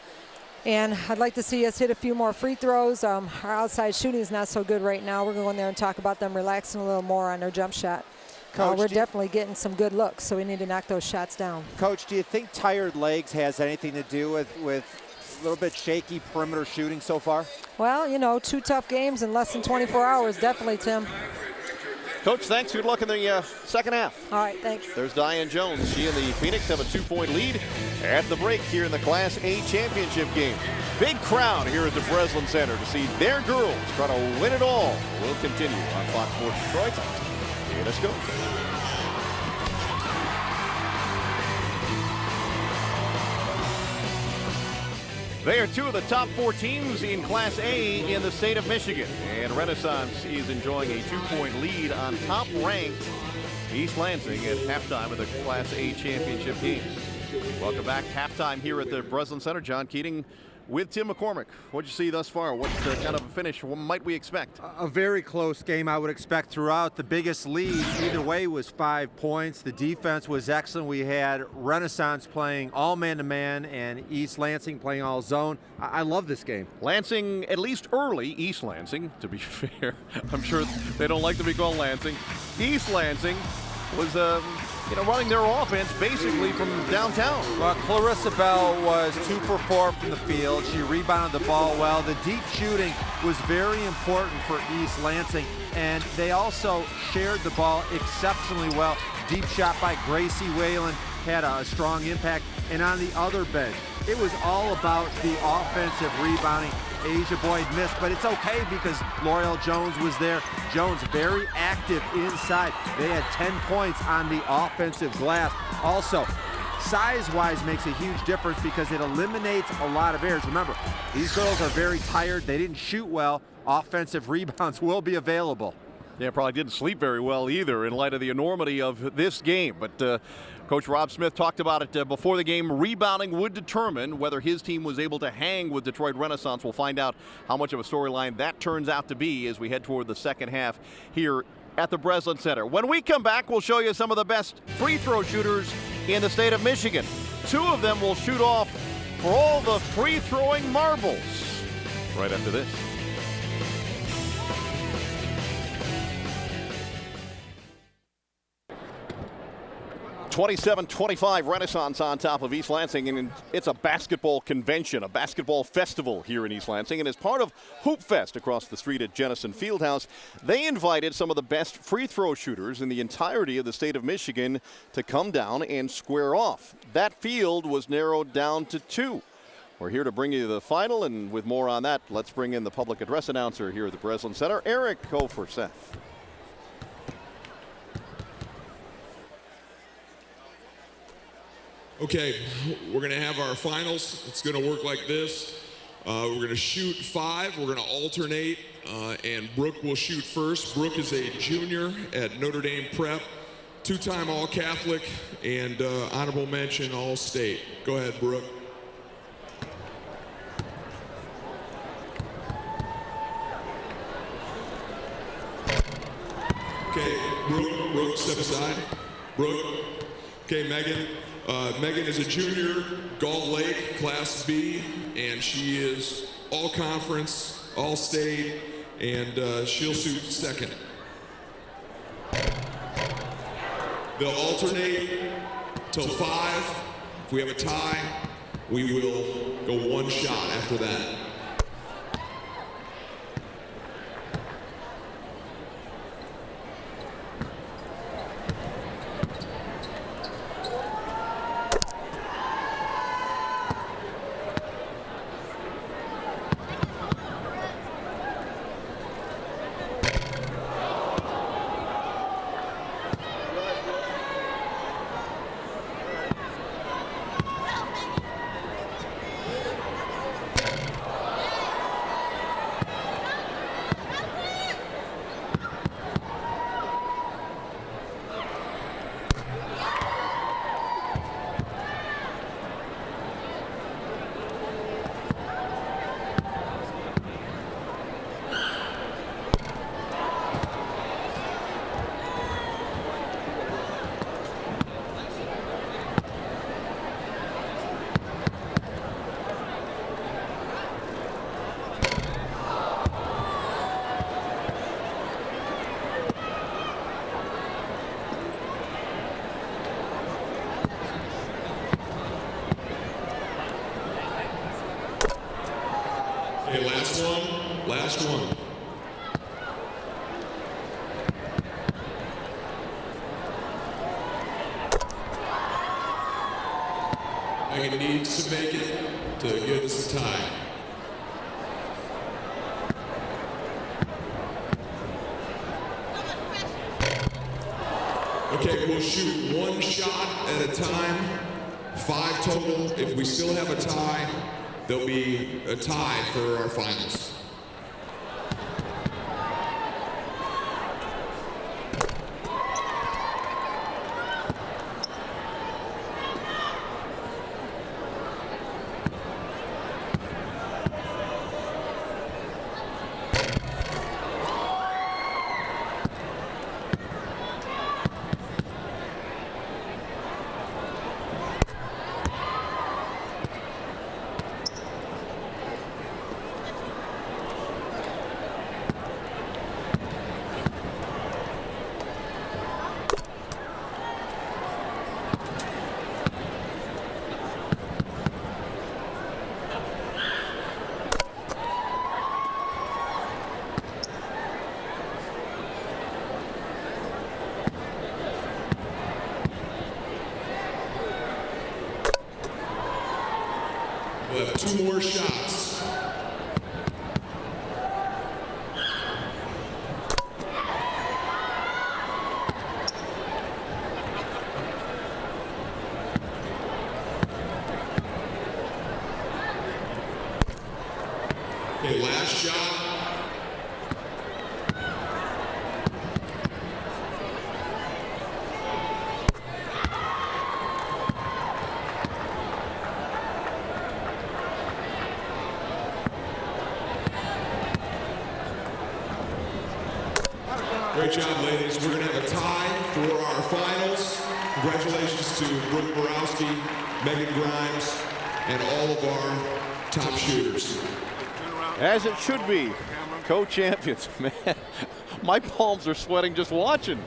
And I'd like to see us hit a few more free throws. Our outside shooting is not so good right now. We're going to go in there and talk about them relaxing a little more on their jump shot. Coach, we're definitely getting some good looks, so we need to knock those shots down. Coach, do you think tired legs has anything to do with a little bit shaky perimeter shooting so far? Well, you know, 2 tough games in less than 24 hours, definitely, Tim. Coach, thanks. Good luck in the second half. All right, thanks. There's Diane Jones. She and the Phoenix have a 2-point lead at the break here in the Class A championship game. Big crowd here at the Breslin Center to see their girls try to win it all. We'll continue on Fox Sports Detroit. Here, let's go. They are two of the top 4 teams in Class A in the state of Michigan. And Renaissance is enjoying a 2-point lead on top-ranked East Lansing at halftime of the Class A championship game. Welcome back. Halftime here at the Breslin Center. John Keating with Tim McCormick. What'd you see thus far? What's the kind of a finish? What might we expect? A very close game, I would expect throughout. The biggest lead either way was 5 points. The defense was excellent. We had Renaissance playing all man-to-man and East Lansing playing all zone. I love this game. Lansing, at least early, East Lansing, to be fair. I'm sure they don't like to be called Lansing. East Lansing was running their offense basically from downtown. Well, Clarissa Bell was 2 for 4 from the field. She rebounded the ball well. The deep shooting was very important for East Lansing, and they also shared the ball exceptionally well. Deep shot by Gracie Whalen had a strong impact. And on the other bench, it was all about the offensive rebounding. Asia Boyd missed, but it's okay because L'Oreal Jones was there. Jones very active inside. They had 10 points on the offensive glass. Also, size-wise makes a huge difference because it eliminates a lot of errors. Remember, these girls are very tired. They didn't shoot well. Offensive rebounds will be available. Yeah, probably didn't sleep very well either in light of the enormity of this game. But Coach Rob Smith talked about it before the game. Rebounding would determine whether his team was able to hang with Detroit Renaissance. We'll find out how much of a storyline that turns out to be as we head toward the second half here at the Breslin Center. When we come back, we'll show you some of the best free throw shooters in the state of Michigan. 2 of them will shoot off for all the free throwing marbles right after this. 27-25 Renaissance on top of East Lansing, and it's a basketball convention, a basketball festival here in East Lansing. And as part of Hoop Fest across the street at Jennison Fieldhouse, they invited some of the best free throw shooters in the entirety of the state of Michigan to come down and square off. That field was narrowed down to 2. We're here to bring you the final, and with more on that, let's bring in the public address announcer here at the Breslin Center, Eric Kofor-Seth. Okay, we're going to have our finals. It's going to work like this. We're going to shoot 5. We're going to alternate, and Brooke will shoot first. Brooke is a junior at Notre Dame Prep, 2-time All-Catholic, and honorable mention All-State. Go ahead, Brooke. Okay, Brooke, step aside. Brooke. Okay, Megan. Megan is a junior, Galt Lake, Class B, and she is all-conference, all-state, and she'll shoot second. They'll alternate till 5. If we have a tie, we will go 1 shot after that. Okay, last one. Megan needs to make it to give us a tie. Okay, we'll shoot 1 shot at a time, 5 total. If we still have a tie, there'll be a tie for our finals. We'll have 2 more shots. Okay, last shot. Great job, ladies. We're going to have a tie for our finals. Congratulations to Brooke Borowski, Megan Grimes, and all of our top shooters. As it should be, co-champions. Man, my palms are sweating just watching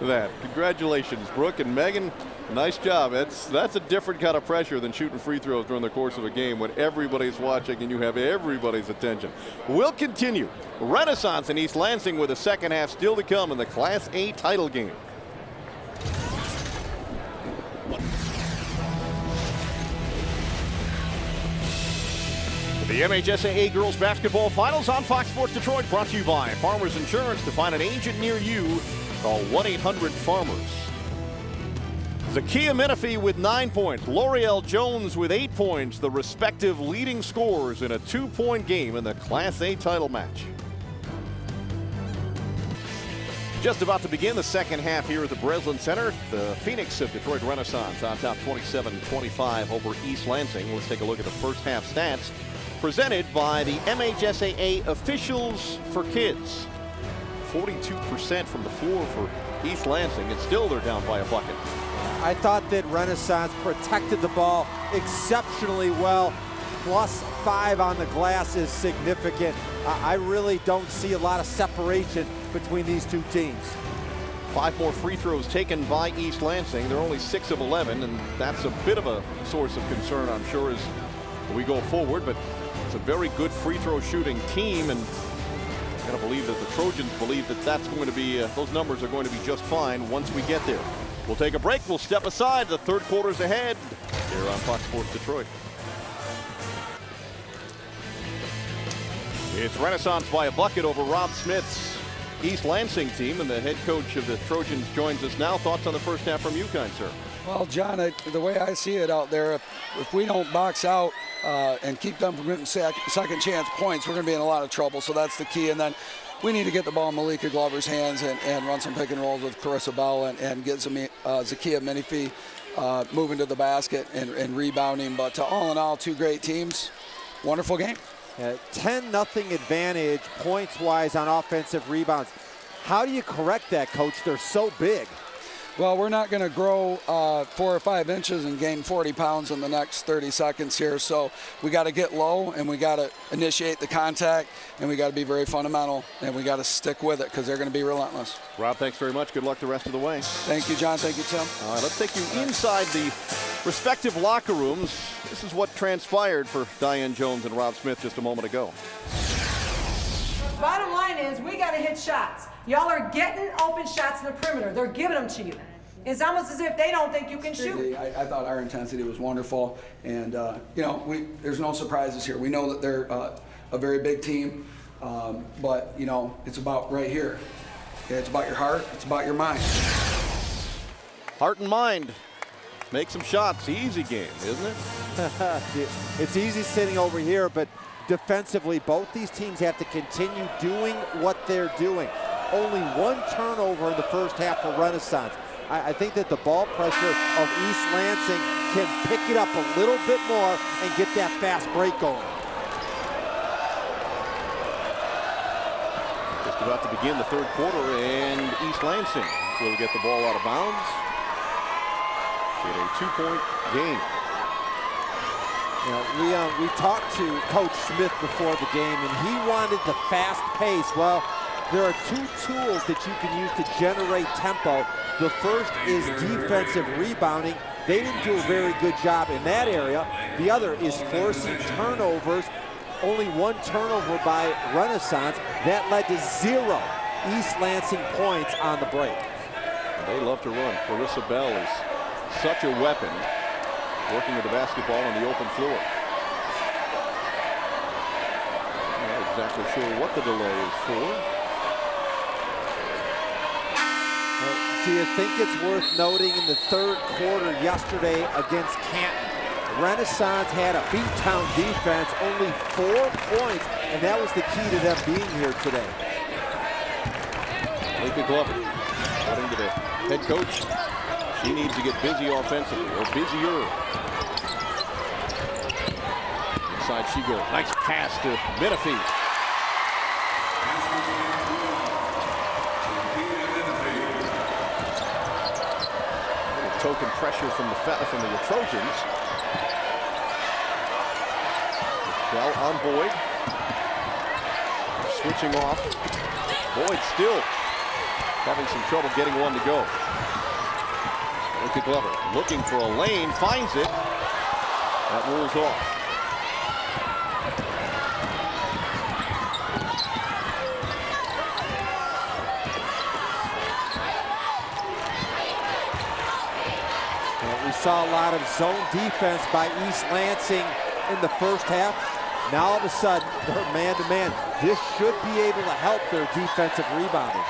that. Congratulations, Brooke and Megan. Nice job. That's a different kind of pressure than shooting free throws during the course of a game when everybody's watching and you have everybody's attention. We'll continue. Renaissance in East Lansing with the second half still to come in the Class A title game. The MHSAA Girls Basketball Finals on Fox Sports Detroit, brought to you by Farmers Insurance. To find an agent near you, call 1-800-FARMERS. Zakiya Menifee with 9 points. L'Oreal Jones with 8 points, the respective leading scorers in a 2-point game in the Class A title match. Just about to begin the second half here at the Breslin Center. The Phoenix of Detroit Renaissance on top 27-25 over East Lansing. Let's take a look at the first half stats presented by the MHSAA officials for kids. 42% from the floor for East Lansing, and still they're down by a bucket. I thought that Renaissance protected the ball exceptionally well. +5 on the glass is significant. I really don't see a lot of separation between these two teams. 5 more free throws taken by East Lansing. They're only 6 of 11, and that's a bit of a source of concern, I'm sure, as we go forward. But it's a very good free throw shooting team, and I gotta believe that the Trojans believe that that's going to be, those numbers are going to be just fine once we get there. We'll take a break. We'll step aside. The third quarter's ahead here on Fox Sports Detroit. It's Renaissance by a bucket over Rob Smith's East Lansing team, and the head coach of the Trojans joins us now. Thoughts on the first half from you, kind sir? Well, John, the way I see it out there, if we don't box out and keep them from getting second chance points, we're going to be in a lot of trouble. So that's the key. And then we need to get the ball in Malika Glover's hands and run some pick and rolls with Carissa Bell and get some Zakiya Menifee moving to the basket and rebounding. But all in all, 2 great teams. Wonderful game. 10-0 advantage points-wise on offensive rebounds. How do you correct that, Coach? They're so big. Well, we're not going to grow 4 or 5 inches and gain 40 pounds in the next 30 seconds here. So we got to get low, and we got to initiate the contact, and we got to be very fundamental, and we got to stick with it because they're going to be relentless. Rob, thanks very much. Good luck the rest of the way. Thank you, John. Thank you, Tim. All right, let's take you inside the respective locker rooms. This is what transpired for Diane Jones and Rob Smith just a moment ago. Bottom line is we got to hit shots. Y'all are getting open shots in the perimeter. They're giving them to you. It's almost as if they don't think you can shoot. I thought our intensity was wonderful, and there's no surprises here. We know that they're a very big team, but it's about right here. Okay, it's about your heart. It's about your mind. Heart and mind. Make some shots. Easy game, isn't it? It's easy sitting over here, but defensively, both these teams have to continue doing what they're doing. Only one turnover in the first half for Renaissance. I think that the ball pressure of East Lansing can pick it up a little bit more and get that fast break going. Just about to begin the third quarter, and East Lansing will get the ball out of bounds in a 2-point game. You know, we talked to Coach Smith before the game, and he wanted the fast pace. Well, there are two tools that you can use to generate tempo. The first is defensive rebounding. They didn't do a very good job in that area. The other is forcing turnovers. Only one turnover by Renaissance. That led to 0 East Lansing points on the break. They love to run. Clarissa Bell is such a weapon, working with the basketball on the open floor. Not exactly sure what the delay is for. Do you think it's worth noting in the third quarter yesterday against Canton, Renaissance had a beatdown defense, only 4 points, and that was the key to them being here today. Malika Glover, according to the head coach, she needs to get busy offensively, or busier. Inside she goes. Nice pass to Menifee. Token pressure from the Trojans. Bell on Boyd. Switching off. Boyd still having some trouble getting one to go. Look at Glover looking for a lane, finds it. That rolls off. We saw a lot of zone defense by East Lansing in the first half. Now all of a sudden, they're man-to-man. This should be able to help their defensive rebounding.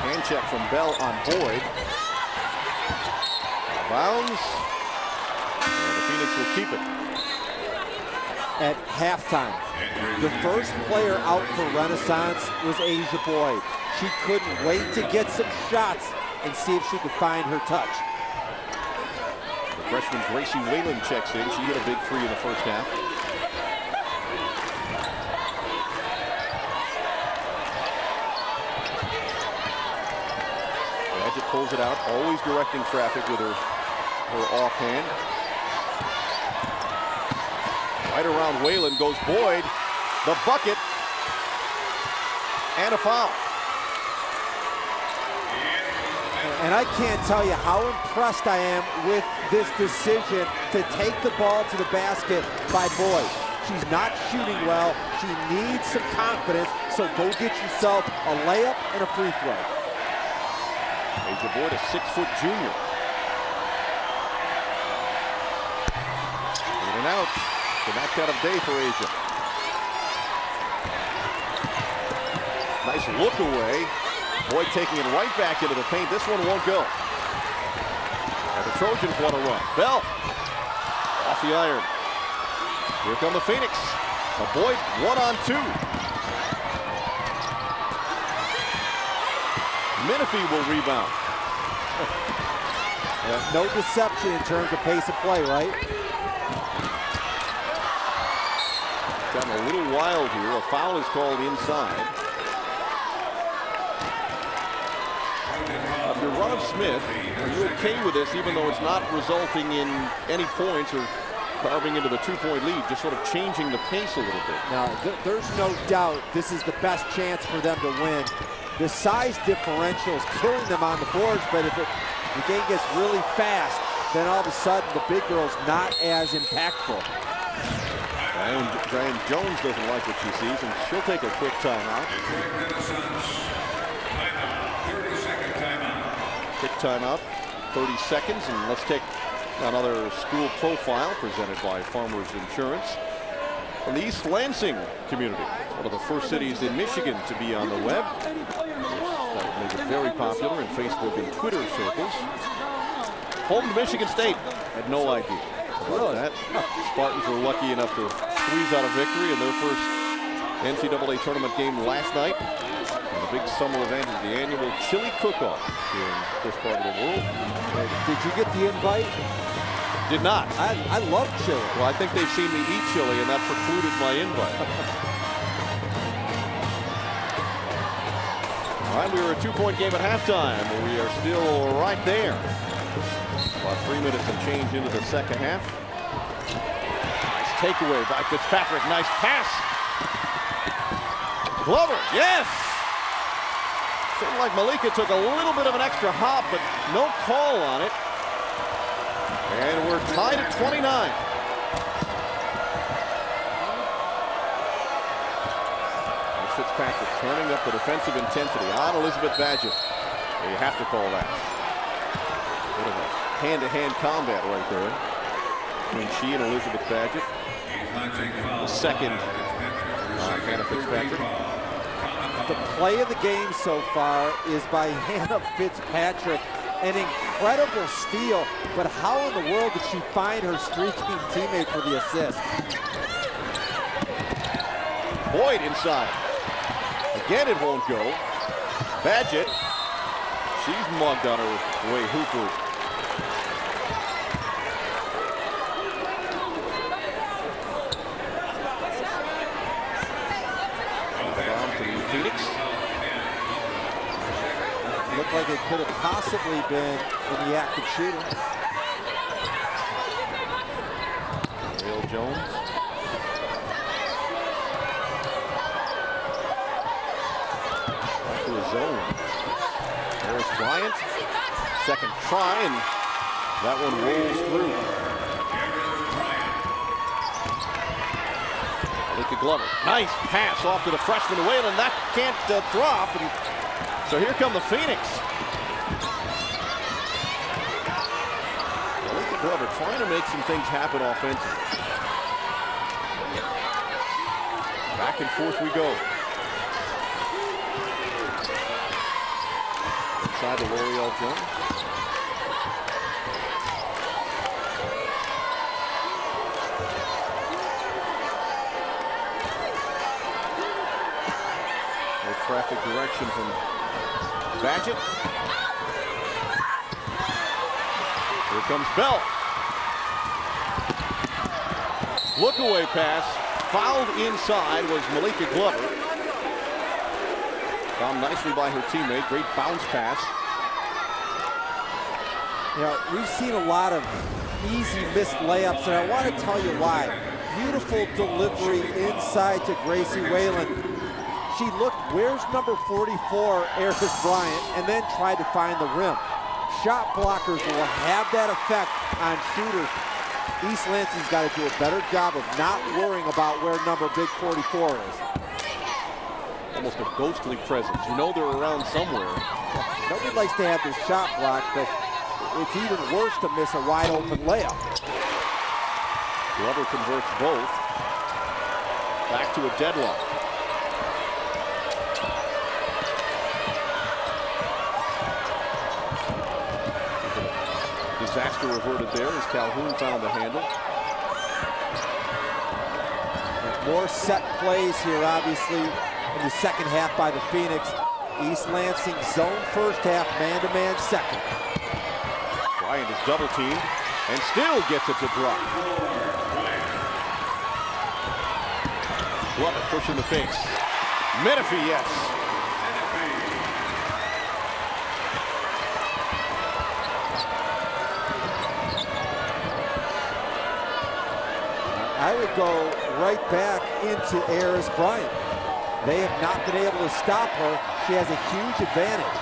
Hand check from Bell on Boyd. Bounds. And the Phoenix will keep it. At halftime, the first player out for Renaissance was Asia Boyd. She couldn't wait to get some shots and see if she could find her touch. The freshman Gracie Whalen checks in. She hit a big 3 in the first half. Padgett pulls it out, always directing traffic with her offhand. Right around Whalen goes Boyd. The bucket. And a foul. And I can't tell you how impressed I am with this decision to take the ball to the basket by Boyd. She's not shooting well. She needs some confidence, so go get yourself a layup and a free throw. Asia Boyd, a 6-foot junior. In and out. The that kind of day for Asia. Nice look away. Boyd taking it right back into the paint. This one won't go. And the Trojans want to run. Bell off the iron. Here come the Phoenix. A Boyd 1-on-2. Menifee will rebound. No deception in terms of pace of play, right? Gotten a little wild here. A foul is called inside. If you're Rob Smith, are you okay with this, even though it's not resulting in any points or carving into the 2-point lead, just sort of changing the pace a little bit? Now, there's no doubt this is the best chance for them to win. The size differential is killing them on the boards, but if the game gets really fast, then all of a sudden the big girl's not as impactful. Diane Jones doesn't like what she sees, and she'll take a quick timeout. Quick timeout, 30 seconds, and let's take another school profile presented by Farmers Insurance. From the East Lansing community, one of the first cities in Michigan to be on the web. Made it very popular in Facebook and Twitter circles. Home to Michigan State. Had no idea about that. Spartans were lucky enough to squeeze out a victory in their first NCAA tournament game last night. And the big summer event is the annual chili cook-off in this part of the world. Did you get the invite? Did not. I love chili. Well, I think they've seen me eat chili, and that precluded my invite. All right, we were a 2-point game at halftime. We are still right there. About 3 minutes and change into the second half. Nice takeaway by Fitzpatrick. Nice pass. Glover, yes! Seemed like Malika took a little bit of an extra hop, but no call on it. And we're tied at 29. Fitzpatrick turning up the defensive intensity on Elizabeth Badgett. You have to call that. Bit of a hand-to-hand combat right there between she and Elizabeth Badgett. The second Hannah Fitzpatrick. The play of the game so far is by Hannah Fitzpatrick. An incredible steal, but how in the world did she find her street team teammate for the assist? Boyd inside. Again, it won't go. Badgett, she's mugged on her way hooper. Down to Phoenix. Looked like it could have possibly been in the act of shooting. Ariel Jones. Back to the zone. There's Bryant. Second try, and that one rolls through. Malika Glover. Nice pass off to the freshman Whalen. That can't drop. And so here come the Phoenix. Malika Glover trying to make some things happen offensively. Back and forth we go. Inside to L'Oreal Jones. No traffic direction from Badgett. Here comes Bell. Look away pass. Fouled inside was Malika Glover. Found nicely by her teammate. Great bounce pass. You know, we've seen a lot of easy missed layups, and I want to tell you why. Beautiful delivery inside to Gracie Whalen. She looked, where's number 44, Eris Bryant, and then tried to find the rim. Shot blockers will have that effect on shooters. East Lansing's got to do a better job of not worrying about where number big 44 is. Almost a ghostly presence. You know they're around somewhere. Nobody likes to have their shot blocked, but it's even worse to miss a wide open layup. Glover converts both. Back to a deadlock. Disaster averted there as Calhoun found the handle. More set plays here, obviously, in the second half by the Phoenix. East Lansing zone first half, man-to-man second. Bryant is double teamed and still gets it to drop. Glover pushing the face. Menifee, yes. I would go right back into Eris Bryant. They have not been able to stop her. She has a huge advantage.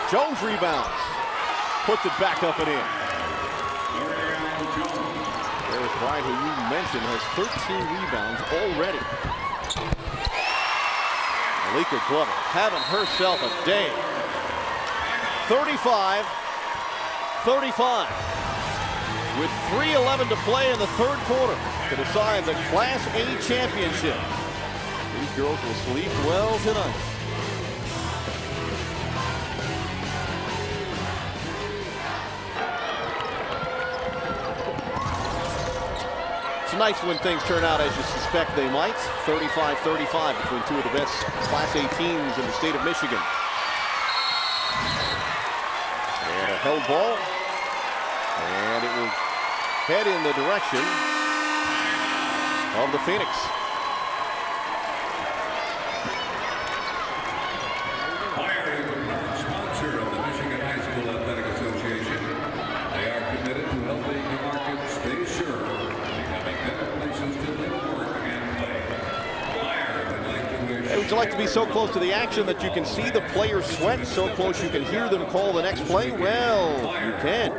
Jones rebounds. Puts it back up and in. Eris Bryant, who you mentioned, has 13 rebounds already. Malika Glover having herself a day. 35-35. With 3:11 to play in the third quarter to decide the Class A championship. These girls will sleep well tonight. It's nice when things turn out as you suspect they might. 35-35 between two of the best Class A teams in the state of Michigan. And a held ball. And it will head in the direction of the Phoenix. Fire is a proud sponsor of the Michigan High School Athletic Association. They are committed to helping the markets they serve, becoming better places to live, work, and play. Fire would like to wish. Hey, would you like to be so close to the action that you can see the players sweat, so close you can hear them call the next play? Well, you can.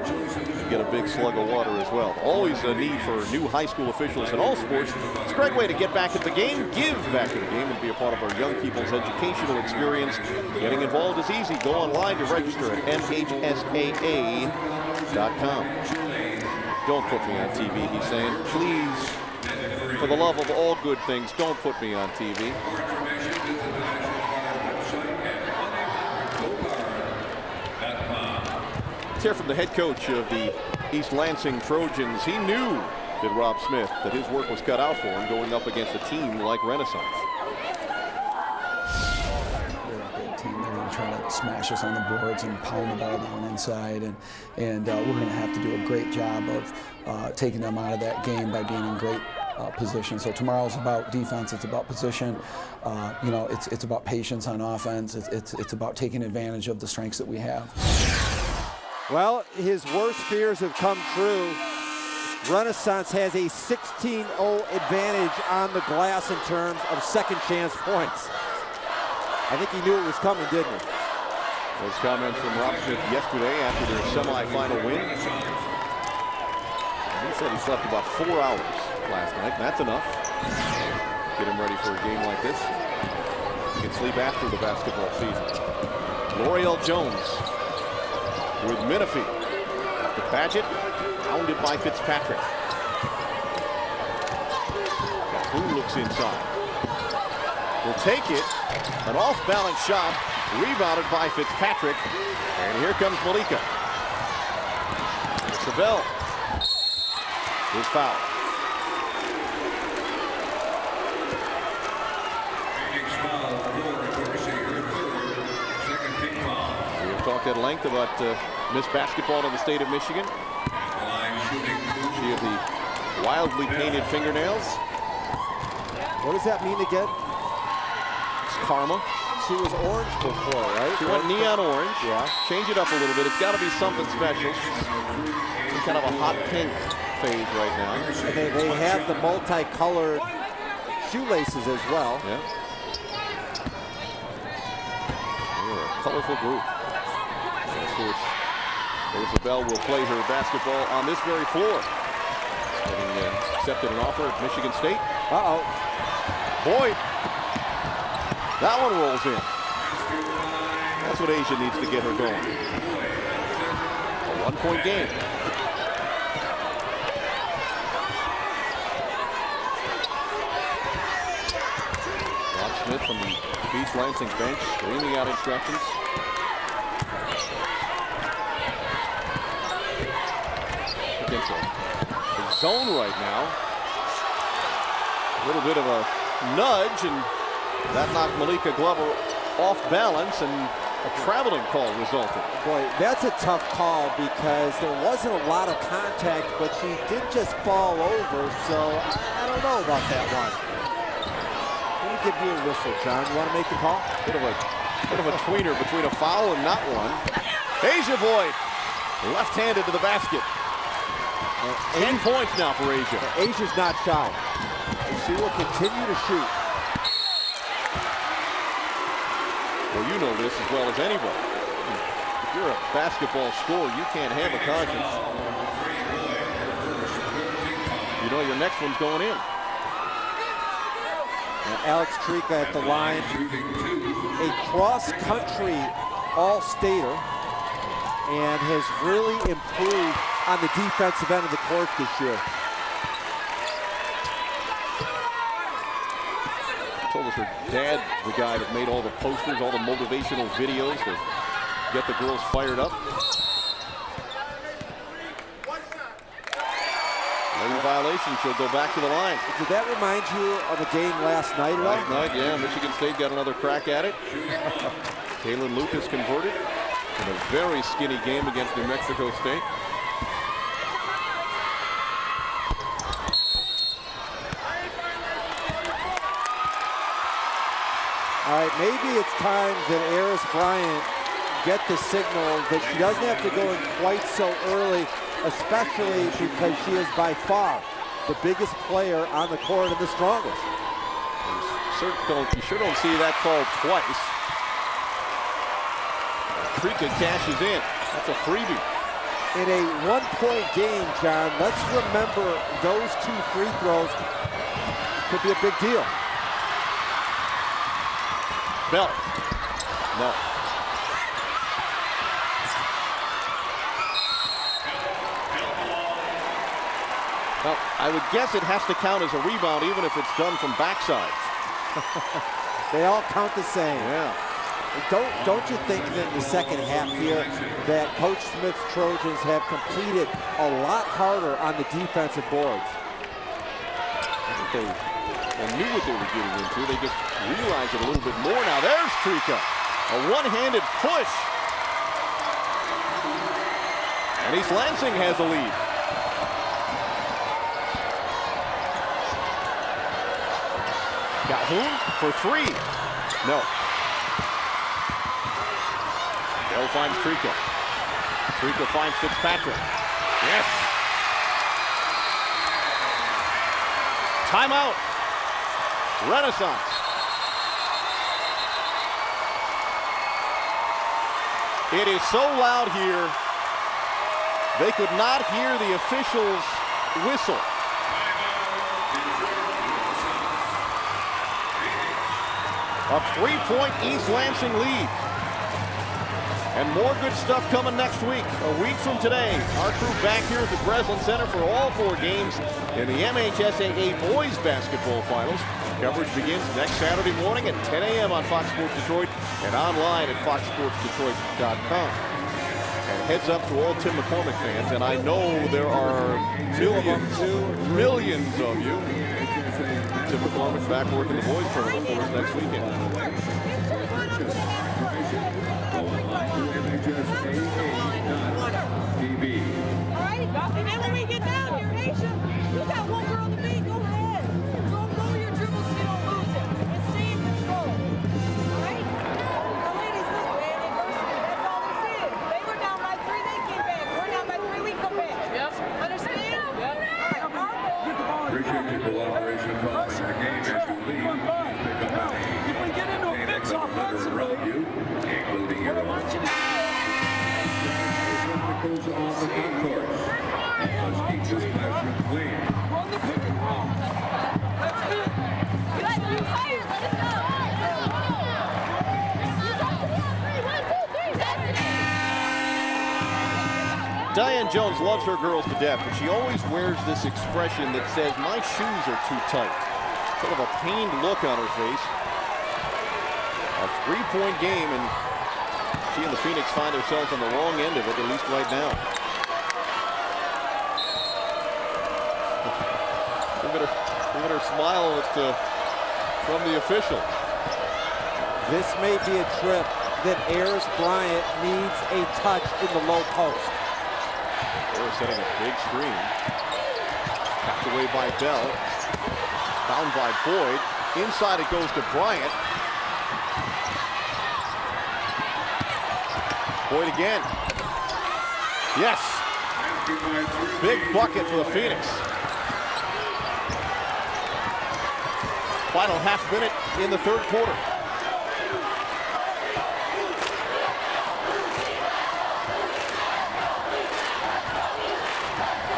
Get a big slug of water as well. Always a need for new high school officials in all sports. It's a great way to get back at the game, give back to the game, and be a part of our young people's educational experience. Getting involved is easy. Go online to register at mhsaa.com. Don't put me on TV, he's saying. Please, for the love of all good things, don't put me on TV. Let's hear from the head coach of the East Lansing Trojans. He knew, did Rob Smith, that his work was cut out for him going up against a team like Renaissance. They're a big team. They're going to try to smash us on the boards and pound the ball down inside, and we're going to have to do a great job of taking them out of that game by being in great position. So tomorrow's about defense. It's about position. You know, it's about patience on offense. It's about taking advantage of the strengths that we have. Well, his worst fears have come true. Renaissance has a 16-0 advantage on the glass in terms of second chance points. I think he knew it was coming, didn't he? Those comments from Rob Smith yesterday after their semifinal win. He said he slept about 4 hours last night, and that's enough. Get him ready for a game like this. He can sleep after the basketball season. L'Oreal Jones with Menifee. After Padgett, pounded by Fitzpatrick. Who looks inside? Will take it. An off-balance shot, rebounded by Fitzpatrick. And here comes Malika. Sabell. His foul. We have talked at length about Miss Basketball in the state of Michigan. She has the wildly painted fingernails. What does that mean again? It's karma. She was orange before, right? She went neon orange. Yeah. Change it up a little bit. It's got to be something special. She's in kind of a hot pink phase right now. And they have the multicolored shoelaces as well. Yeah. They're a colorful group. And of course, Isabel will play her basketball on this very floor. Having accepted an offer at Michigan State. Uh-oh. Boyd. That one rolls in. That's what Asia needs to get her going. A one-point game. Rob Smith from the East Lansing bench screaming out instructions. Against the zone right now. A little bit of a nudge, and that knocked Malika Glover off balance, and a traveling call resulted. Boy, that's a tough call because there wasn't a lot of contact, but she did just fall over, so I don't know about that one. Let me give you a whistle, John. You want to make the call? Bit of a tweener between a foul and not one. Asia Boyd, left-handed to the basket. 10 points now for Asia. Asia's not shy. She will continue to shoot. Well, you know this as well as anybody. If you're a basketball scorer, you can't have a conscience. You know your next one's going in. Now Alex Trika at the line, a cross-country all-stater, and has really improved on the defensive end of the court this year. Told us her dad, the guy that made all the posters, all the motivational videos to get the girls fired up. Lane violation. She'll go back to the line. Did that remind you of a game last night? Last night, yeah. Michigan State got another crack at it. Kaylin Lucas converted in a very skinny game against New Mexico State. All right, maybe it's time that Eris Bryant get the signal that she doesn't have to go in quite so early, especially because she is by far the biggest player on the court and the strongest. You sure don't see that call twice. Trika cashes in. That's a freebie. In a one-point game, John, let's remember those 2 free throws could be a big deal. Bell. No. Well, I would guess it has to count as a rebound even if it's done from backsides. They all count the same. Yeah. Don't you think that in the second half here that Coach Smith's Trojans have completed a lot harder on the defensive boards? I think they knew what they were getting into. They just realized it a little bit more now. There's Trika. A one-handed push. And East Lansing has a lead. Calhoun for 3. No. Bell finds Trika. Trika finds Fitzpatrick. Yes. Timeout. Renaissance. It is so loud here, they could not hear the officials whistle. A 3-point East Lansing lead. And more good stuff coming next week. A week from today, our crew back here at the Breslin Center for all 4 games in the MHSAA Boys Basketball Finals. Coverage begins next Saturday morning at 10 a.m. on Fox Sports Detroit and online at foxsportsdetroit.com. And heads up to all Tim McCormick fans, and I know there are millions of you. Tim McCormick back working the boys tournament for us next weekend. All right, and then when we get down here, Aisha, you got one girl to beat. Go ahead. Go your dribble so you don't lose it. And stay in control. All right? Our ladies, look, man, adversity. That's all this is. They were down by 3, they came back. We're down by 3, we come back. Yep. Understand? Yep. All right, our ball. Appreciate your cooperation following the game as you leave. Pick up any If we get into a fix offensively, including your own. Goes on the front court. Let's keep this classroom clean. run the pick and roll. That's it. Diane Jones loves her girls to death, but she always wears this expression that says, my shoes are too tight. Sort of a pained look on her face. A 3-point game, and she and the Phoenix find themselves on the wrong end of it, at least right now. Look at her smile from the official. This may be a trip that Eris Bryant needs a touch in the low post. They're setting a big screen. Tapped away by Bell. Found by Boyd. Inside it goes to Bryant. Boyd again. Yes. Big bucket for the Phoenix. Final half minute in the third quarter.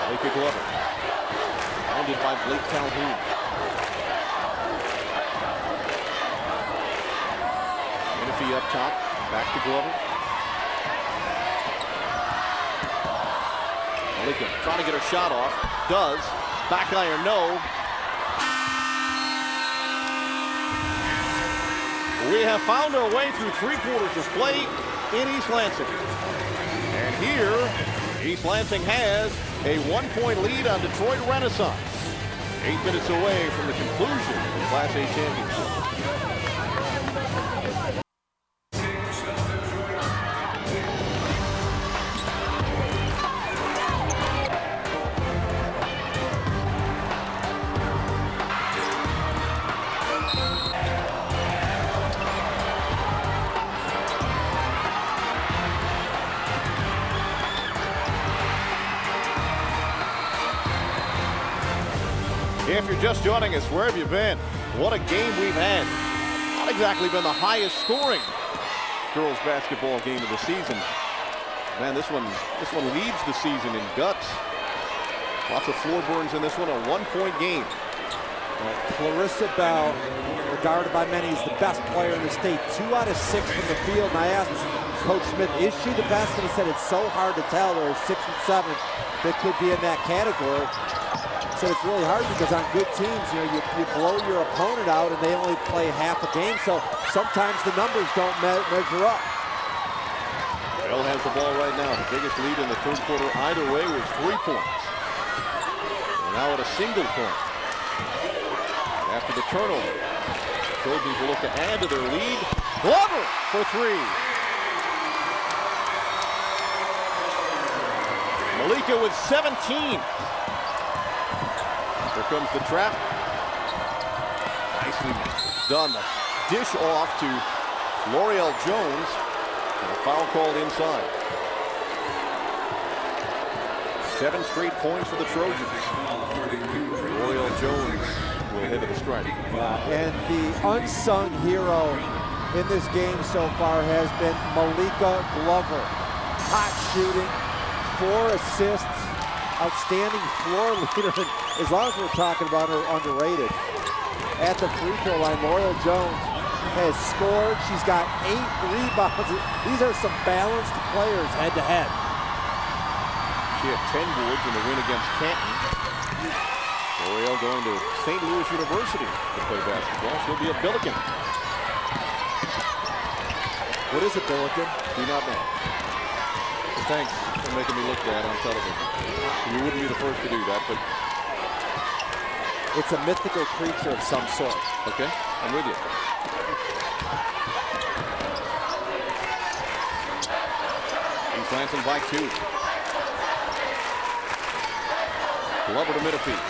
Malika Glover. Founded by Blake Calhoun. Menifee up top. Back to Glover. Malika trying to get her shot off. Does. Back iron, no. We have found our way through 3 quarters of play in East Lansing. And here, East Lansing has a 1-point lead on Detroit Renaissance. 8 minutes away from the conclusion of the Class A championship. If you're just joining us, where have you been? What a game we've had. Not exactly been the highest scoring girls basketball game of the season. Man, this one leads the season in guts. Lots of floor burns in this one, a 1-point game. Clarissa Bell, regarded by many as the best player in the state, 2 out of 6 from the field. And I asked Coach Smith, is she the best? And he said it's so hard to tell. There are 6 and 7 that could be in that category. So it's really hard because on good teams, you blow your opponent out and they only play half a game. So sometimes the numbers don't measure up. Bell has the ball right now. The biggest lead in the third quarter either way was 3 points. They're now at a single point. After the turnover, Trojans will look to add to their lead. Glover for 3. Malika with 17. Here comes the trap. Nicely done. The dish off to L'Oreal Jones. And a foul called inside. 7 straight points for the Trojans. L'Oreal Jones will head to the strike. And the unsung hero in this game so far has been Malika Glover. Hot shooting, 4 assists, outstanding floor leader. And as long as we're talking about her underrated, at the free throw line, L'Oreal Jones has scored. She's got 8 rebounds. These are some balanced players head to head. She had 10 boards in the win against Canton. L'Oreal going to St. Louis University to play basketball. She'll be a Billiken. What is a Billiken? Do not know. Thanks for making me look bad on television. You wouldn't be the first to do that, but it's a mythical creature of some sort. Okay, I'm with you. East Lansing by 2. Glover to midfield.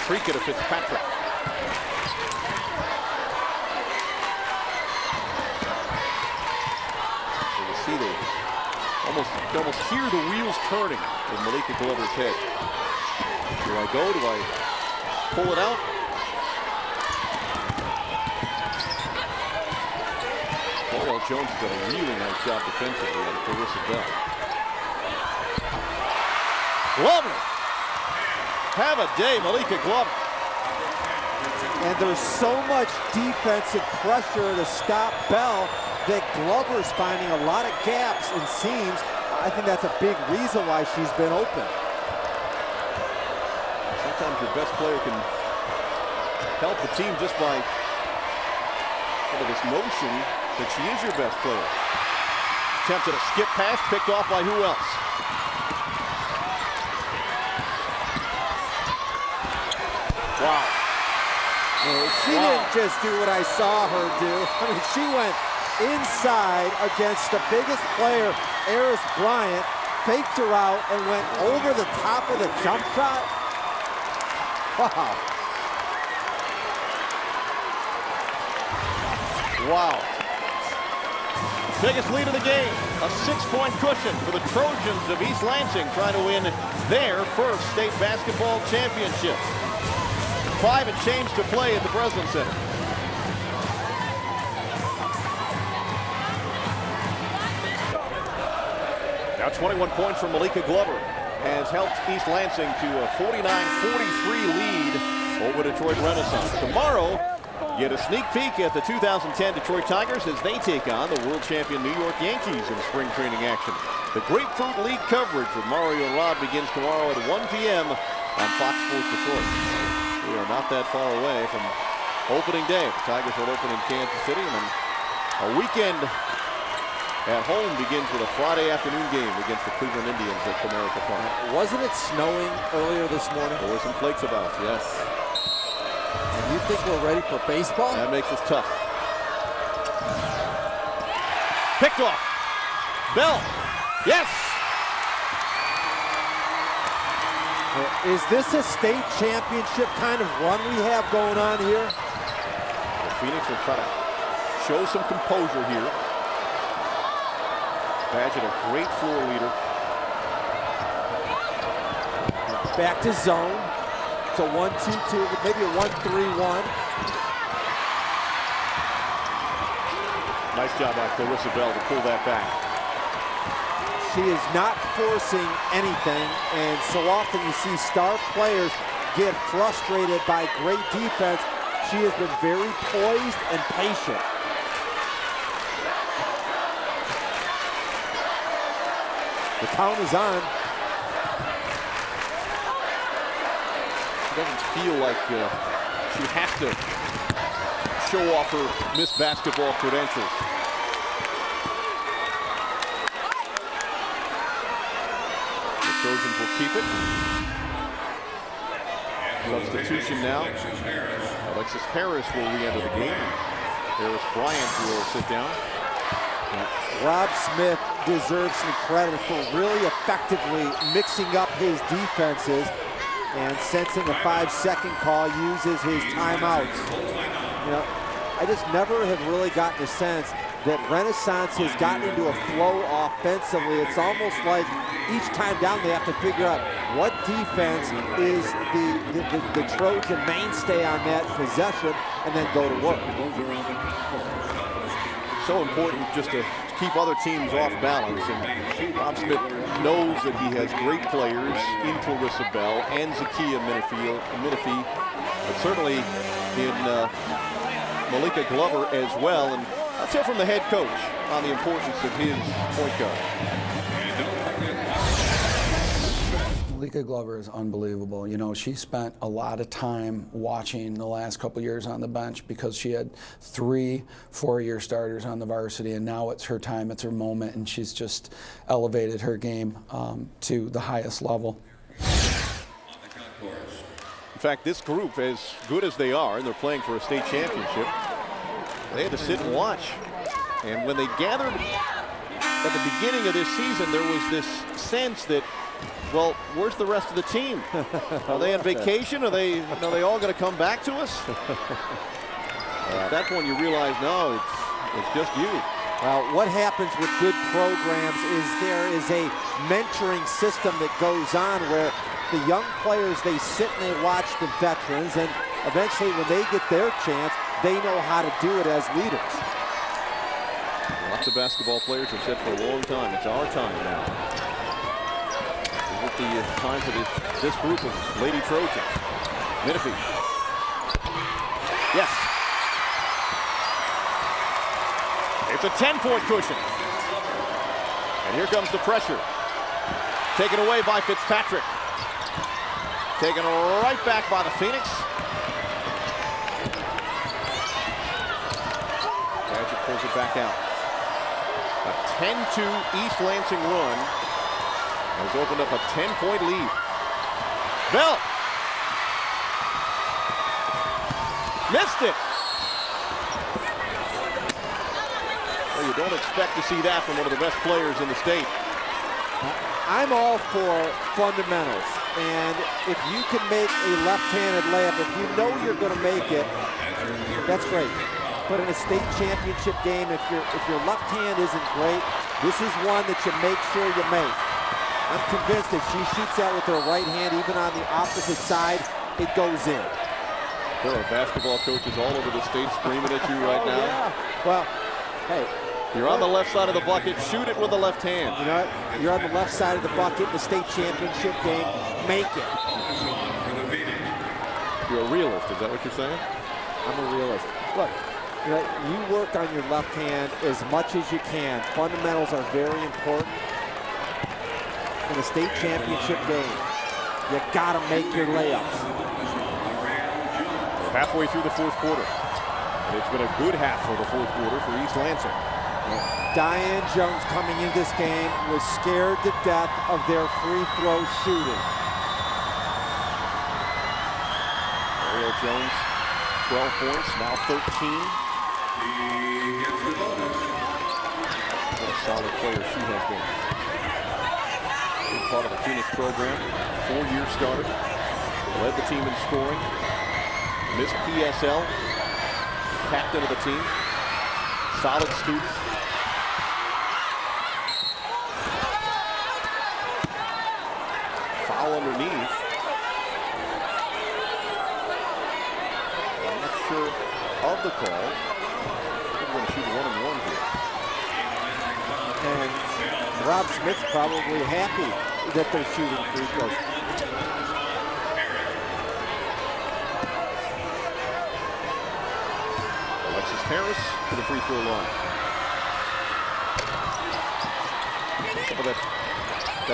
Trika to Fitzpatrick. See, they almost hear the wheels turning in Malika Glover's head. Do I go? Do I pull it out? L'Oreal Jones has done a really nice job defensively on Clarissa Bell. Glover! Have a day, Malika Glover. And there's so much defensive pressure to stop Bell that Glover's finding a lot of gaps and seams. I think that's a big reason why she's been open. Sometimes your best player can help the team just by this notion that she is your best player. Attempted a skip pass, picked off by who else? Wow. She didn't just do what I saw her do. I mean, she went inside against the biggest player, Eris Bryant, faked her out and went over the top of the jump shot. Wow. Wow. Biggest lead of the game. A 6-point cushion for the Trojans of East Lansing trying to win their first state basketball championship. 5 and change to play at the Breslin Center. Now 21 points from Malika Glover has helped East Lansing to a 49-43 lead over Detroit Renaissance. Tomorrow, get a sneak peek at the 2010 Detroit Tigers as they take on the world champion New York Yankees in spring training action. The Grapefruit League coverage with Mario and Rod begins tomorrow at 1 p.m. on Fox Sports Detroit. We are not that far away from opening day. The Tigers will open in Kansas City, and then a weekend at home begins with a Friday afternoon game against the Cleveland Indians at Comerica Park. Wasn't it snowing earlier this morning? There were some flakes about, yes. And you think we're ready for baseball? That makes us tough. Picked off. Bell. Yes. Is this a state championship kind of run we have going on here? The Phoenix will try to show some composure here. Badgett, a great floor leader. Back to zone. It's a 1-2-2, maybe a 1-3-1. Nice job by Clarissa Bell to pull that back. She is not forcing anything, and so often you see star players get frustrated by great defense. She has been very poised and patient. The count is on. She doesn't feel like she has to show off her Miss Basketball credentials. The Trojans will keep it. Substitution now. Alexis Harris will re-enter the game. Harris Bryant will sit down. Rob Smith deserves some credit for really effectively mixing up his defenses and sensing a 5-second call, uses his timeouts. You know, I just never have really gotten a sense that Renaissance has gotten into a flow offensively. It's almost like each time down they have to figure out what defense is the Trojan mainstay on that possession and then go to work. So important just to keep other teams off balance, and Rob Smith knows that he has great players in Clarissa Bell and Zakiya Minifee, but certainly in Malika Glover as well. And let's hear from the head coach on the importance of his point guard. Malika Glover is unbelievable. You know, she spent a lot of time watching the last couple years on the bench because she had 3 four-year starters on the varsity, and now it's her time, it's her moment, and she's just elevated her game to the highest level. In fact, this group, as good as they are, and they're playing for a state championship, they had to sit and watch. And when they gathered at the beginning of this season, there was this sense that, well, where's the rest of the team? Are they on vacation? Are they all going to come back to us? At that point, you realize, no, it's just you. Well, what happens with good programs is there is a mentoring system that goes on where the young players, they sit and they watch the veterans, and eventually when they get their chance, they know how to do it as leaders. Lots of basketball players have said for a long time, it's our time now. The time for this group of Lady Trojans. Minifee. Yes. It's a 10-point cushion. And here comes the pressure. Taken away by Fitzpatrick. Taken right back by the Phoenix. Badgett pulls it back out. A 10-2 East Lansing run has opened up a 10-point lead. Bell. Missed it. Well, you don't expect to see that from one of the best players in the state. I'm all for fundamentals. And if you can make a left-handed layup, if you know you're going to make it, that's great. But in a state championship game, if your left hand isn't great, this is one that you make sure you make. I'm convinced if she shoots that with her right hand, even on the opposite side, it goes in. There are basketball coaches all over the state screaming at you right now. Yeah. Well, hey. You're on the left side of the bucket, shoot it with the left hand. You know what? You're on the left side of the bucket in the state championship game, make it. You're a realist, is that what you're saying? I'm a realist. Look, you know, you work on your left hand as much as you can. Fundamentals are very important. In a state championship game, you gotta make your layups. We're halfway through the fourth quarter. It's been a good half for the fourth quarter for East Lansing. Diane Jones coming into this game was scared to death of their free throw shooting. Ariel Jones, 12 points, now 13. What a solid player she has been. Big part of the Phoenix program, 4-year starter. Led the team in scoring. Miss PSL, captain of the team. Solid student. Foul underneath. I'm not sure of the call. We're going to shoot 1-and-1 here. And Rob Smith's probably happy that they're shooting free throws. Alexis Harris to the free throw line. Some of that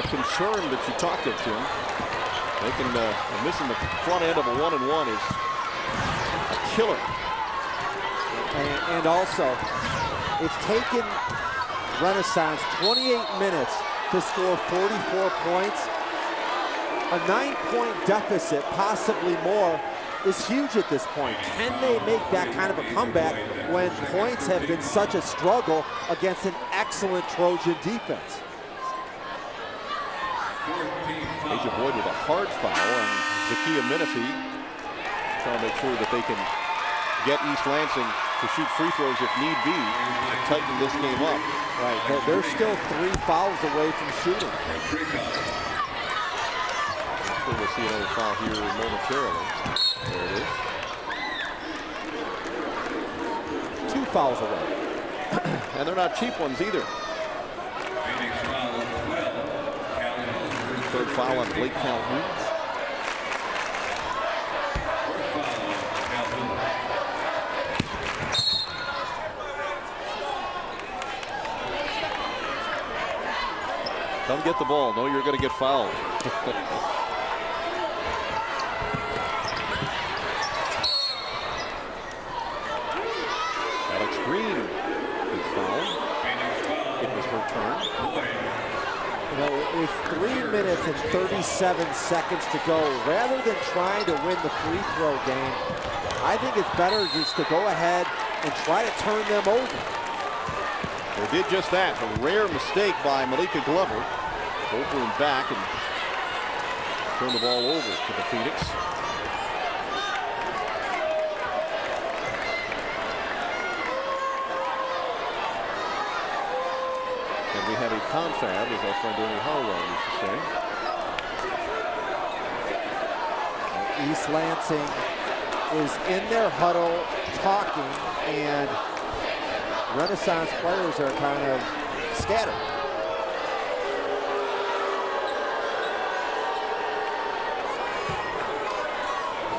concern that you talked of, Tim, making missing the front end of a 1-and-1 is a killer. And also, it's taken Renaissance 28 minutes to score 44 points. A 9-point deficit, possibly more, is huge at this point. Can they make that kind of a comeback when points have been such a struggle against an excellent Trojan defense? Asia Boyd with a hard foul on Zakia Menifee, trying to make sure that they can get East Lansing to shoot free throws if need be to tighten this game up. Right, they're still 3 fouls away from shooting. I'm sure we'll see another foul here momentarily. There it is. 2 fouls away. And they're not cheap ones either. Third foul on Blake Calhoun. Come get the ball. Know you're going to get fouled. Alex Green is fouled. It was her turn. You know, with 3 minutes and 37 seconds to go, rather than trying to win the free throw game, I think it's better just to go ahead and try to turn them over. They did just that. A rare mistake by Malika Glover. Over and back and turn the ball over to the Phoenix. And we have a confab, as our friend Ernie Harwell used to say. East Lansing is in their huddle talking, and Renaissance players are kind of scattered.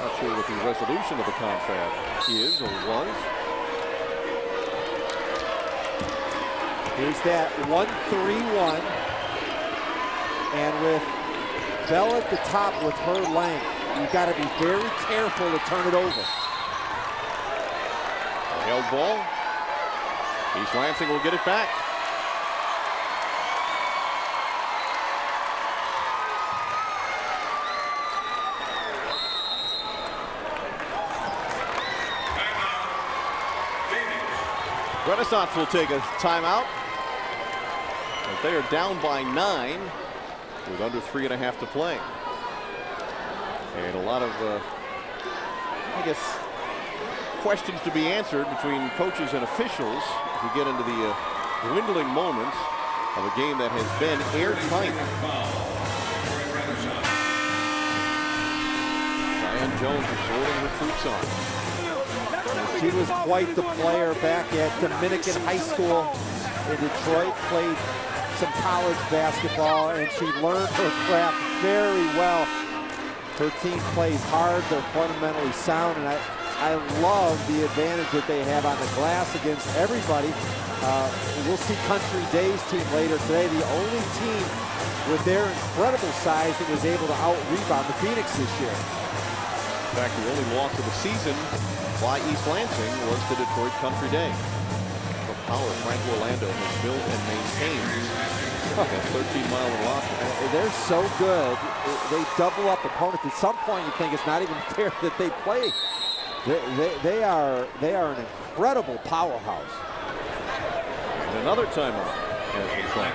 Not sure what the resolution of the confab is or was. Here's that 1-3-1. And with Bell at the top with her length, you've got to be very careful to turn it over. A held ball. East Lansing will get it back. Renaissance will take a timeout. As they are down by 9 with under 3.5 to play. And a lot of, I guess, questions to be answered between coaches and officials as we get into the dwindling moments of a game that has been airtight. Diane Jones exhorting her troops on. She was quite the player back at Dominican High School in Detroit, played some college basketball, and she learned her craft very well. Her team plays hard, they're fundamentally sound, and I love the advantage that they have on the glass against everybody. We'll see Country Day's team later today, the only team with their incredible size that was able to out-rebound the Phoenix this year. In fact, the only loss of the season by East Lansing was to Detroit Country Day. power Frank Orlando has built and maintains that 13-mile velocity. They're so good. They double up opponents. At some point, you think it's not even fair that they play. They are an incredible powerhouse. And another timeout has been called.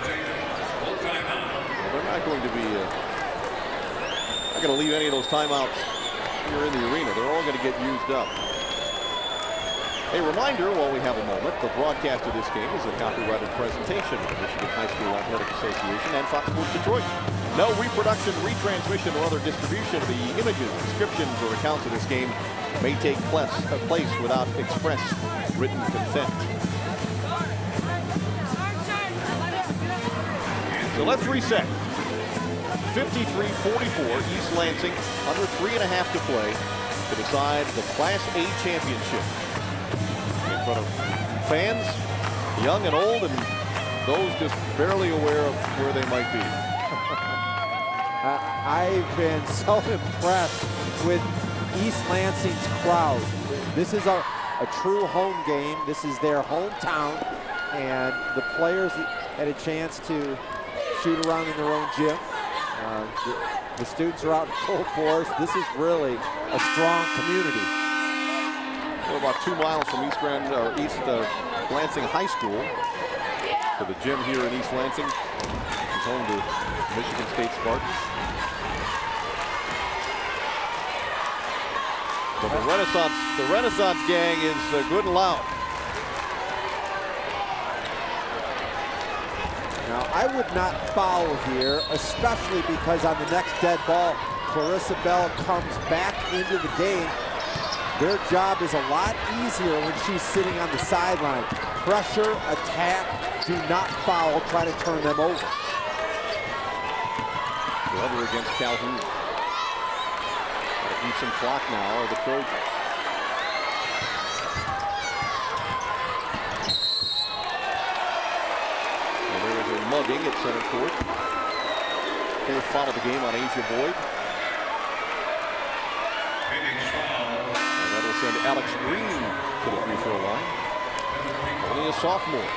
They're not going to be not going to leave any of those timeouts here in the arena. They're all going to get used up. A reminder, while we have a moment, the broadcast of this game is a copyrighted presentation of the Michigan High School Athletic Association and Fox Sports Detroit. No reproduction, retransmission, or other distribution of the images, descriptions, or accounts of this game may take place without express written consent. So let's reset. 53-44, East Lansing, under 3.5 to play to decide the Class A championship. In front of fans, young and old, and those just barely aware of where they might be. I've been so impressed with East Lansing's crowd. This is a true home game. This is their hometown, and the players had a chance to shoot around in their own gym. The students are out in full force. This is really a strong community. We're about 2 miles from East Lansing High School to the gym here in East Lansing. It's home to Michigan State Spartans. But the Renaissance gang is good and loud. Now, I would not foul here, especially because on the next dead ball, Clarissa Bell comes back into the game. Their job is a lot easier when she's sitting on the sideline. Pressure, attack, do not foul, try to turn them over. Glover against Calhoun. Got to beat some clock now, are the Trojans. And there is a mugging at center court. Fourth foul of the game on Asia Boyd. Send Alex Green to the free throw line. Only a sophomore.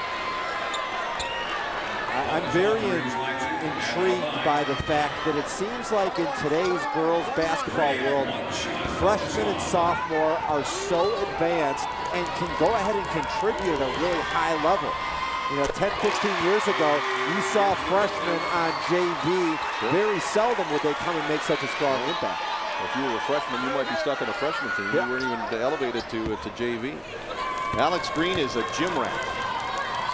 I'm very intrigued by the fact that it seems like in today's girls basketball world, freshmen and sophomore are so advanced and can go ahead and contribute at a really high level. You know, 10, 15 years ago, you saw freshmen on JV. Very seldom would they come and make such a strong impact. If you were a freshman, you might be stuck on a freshman team. You weren't even elevated to JV. Alex Green is a gym rat.